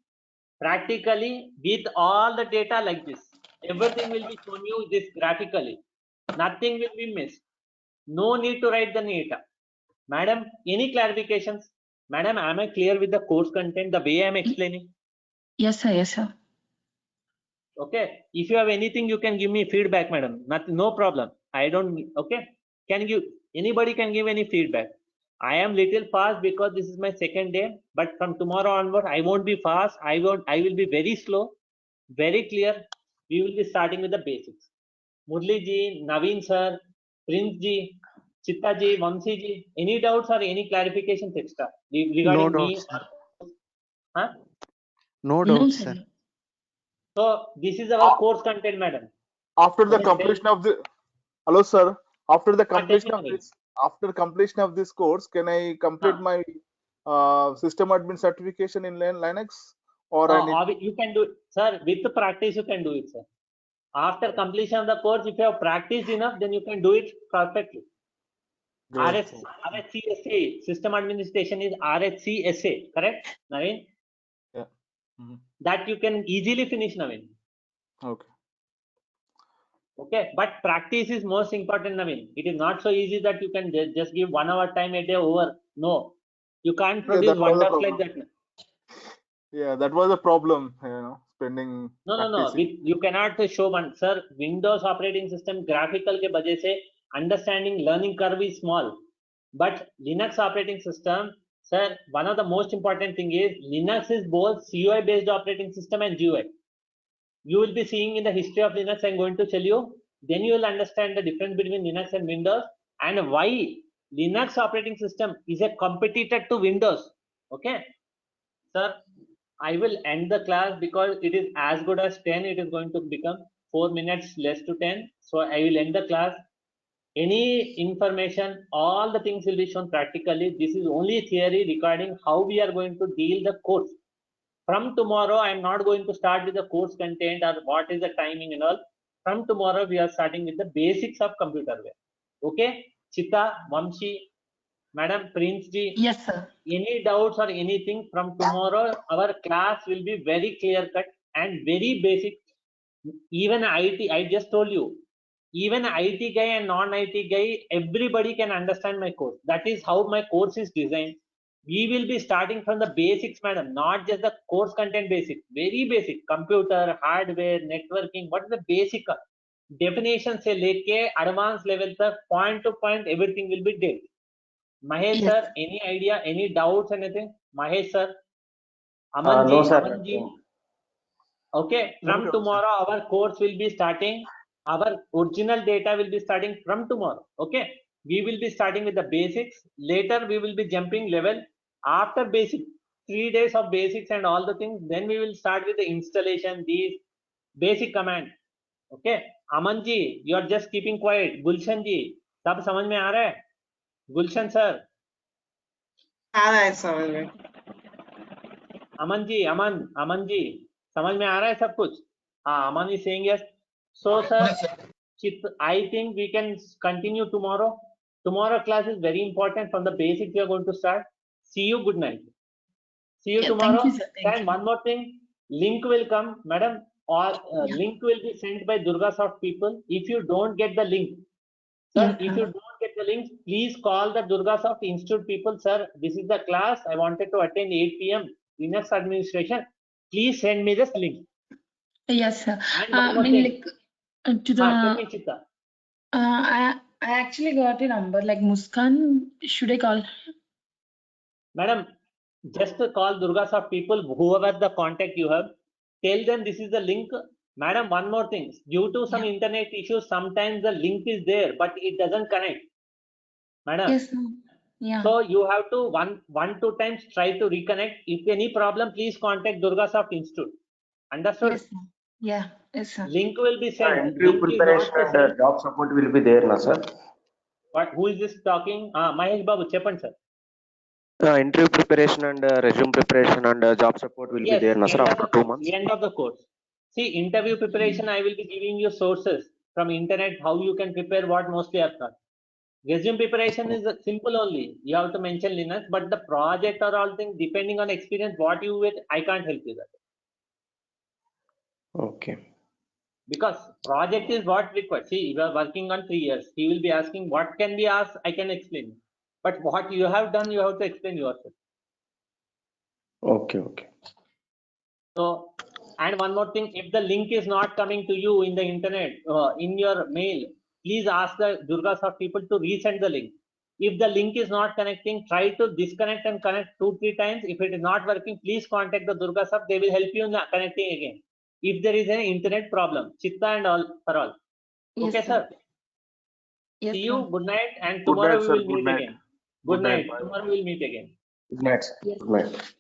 practically, with all the data like this. Everything will be shown you this graphically. Nothing will be missed. No need to write the data. Madam, any clarifications? Madam, am I clear with the course content, the way I am explaining? Yes, sir. Yes, sir. Okay. If you have anything, you can give me feedback, madam. No problem. I don't. Okay. Anybody can give any feedback. I am little fast because this is my second day. But from tomorrow onward, I won't be fast. I will be very slow, very clear. We will be starting with the basics. Murli ji, Naveen sir, Prince ji, Chitta ji, Vamsi ji, any doubts or any clarifications extra regarding me? Huh? No doubts, sir. So this is our course content, madam. After the completion of the hello, sir. After the completion of this, after completion of this course, can I complete my system admin certification in Linux? Or you can do it, sir. With the practice, you can do it, sir. After completion of the course, if you have practiced enough, then you can do it perfectly. RHCSA, system administration is RHCSA, correct, Naveen? Yeah. That you can easily finish, Naveen. Okay. Okay, but practice is most important, Naveen. It is not so easy that you can just give 1 hour time a day over. No, you can't produce wonders like that. Yeah, that was a problem, spending. No. You cannot show one, sir. Windows operating system graphical ke वजह से understanding learning curve is small, but Linux operating system, sir, one of the most important thing is Linux is both CUI based operating system and GUI. You will be seeing in the history of Linux. I'm going to tell you. Then you will understand the difference between Linux and Windows and why Linux operating system is a competitor to Windows. Okay, sir. I will end the class because it is as good as 10. It is going to become 4 minutes less to 10. So I will end the class. Any information, all the things will be shown practically. This is only theory regarding how we are going to deal the course. From tomorrow, I am not going to start with the course content or what is the timing and all. From tomorrow, we are starting with the basics of computerware. Okay, Chitta, Vamshi, Madam, Prince ji. Yes, sir. Any doubts or anything, from tomorrow, our class will be very clear cut and very basic. Even IT, I just told you, even IT guy and non-IT guy, everybody can understand my course. That is how my course is designed. We will be starting from the basics, madam, not just the course content basic, very basic, computer, hardware, networking, what is the basic definition se leke advanced level tak, point to point, everything will be dealt. Mahesh Yes. sir, any idea, any doubts, anything? Mahesh sir, Aman No, ji, sir. Aman ji. Okay, No from doubt, tomorrow our course will be starting. Our original data will be starting from tomorrow. Okay, we will be starting with the basics. Later we will be jumping level. After basic, 3 days of basics and all the things. Then we will start with the installation, these basic command. Okay, Aman ji, you are just keeping quiet. Gulshan ji, सब समझ में आ रहा है? Gulshan sir, आ रहा है समझ में। अमन जी समझ में आ रहा है सब कुछ? हाँ, Aman is saying yes. So sir, I think we can continue tomorrow. Tomorrow class is very important. From the basics we are going to start. See you. Good night. See you Yeah, tomorrow. thank you, sir. Thank And you. one more thing, link will come, madam, or Yeah. link will be sent by Durgasoft people. If you don't get the link, sir, Yeah, if you don't get the link, please call the Durgasoft Institute people. Sir, this is the class. I wanted to attend 8 p.m. Linux administration. Please send me this link. Yes, sir. And one more mean, thing. like, to the, Tell me, Chitta. I actually got a number like Muskan. Should I call? Madam, just call Durgasoft people, whoever the contact you have, tell them this is the link. Madam, one more thing. Due to some internet issues, sometimes the link is there, but it doesn't connect. Madam. Yes, sir. Yeah. So you have to one, 2 times try to reconnect. If any problem, please contact Durgasoft Institute. Understood? Yes, sir. Yeah. Yes, sir. Link will be sent. Interview Link is preparation not the and job support will be there, na sir? What? Who is this talking? Mahesh Babu, Chepan sir. Interview preparation and resume preparation and job support will be there, na sir, End of after the 2 course. months. End of the course. See, interview preparation, I will be giving you sources from internet, how you can prepare what mostly I've taught. Resume preparation is simple only. You have to mention Linux, but the project or all things, depending on experience, what you with, I can't help you that. Okay. Because project is what required. See, you are working on 3 years. He will be asking what can be asked, I can explain. But what you have done, you have to explain yourself. Okay, okay. So, and one more thing, if the link is not coming to you in the internet, in your mail, please ask the Durgasoft people to resend the link. If the link is not connecting, try to disconnect and connect 2-3 times. If it is not working, please contact the Durgasoft. They will help you in connecting again. If there is an internet problem, Chitta and all for all. Yes, Okay, sir. Yes, See you. sir. Good night. And Good tomorrow night, we sir. will Good meet night. again. Good Good night. night. Bye. Tomorrow we will meet again. Good night, sir. Yes. Good night.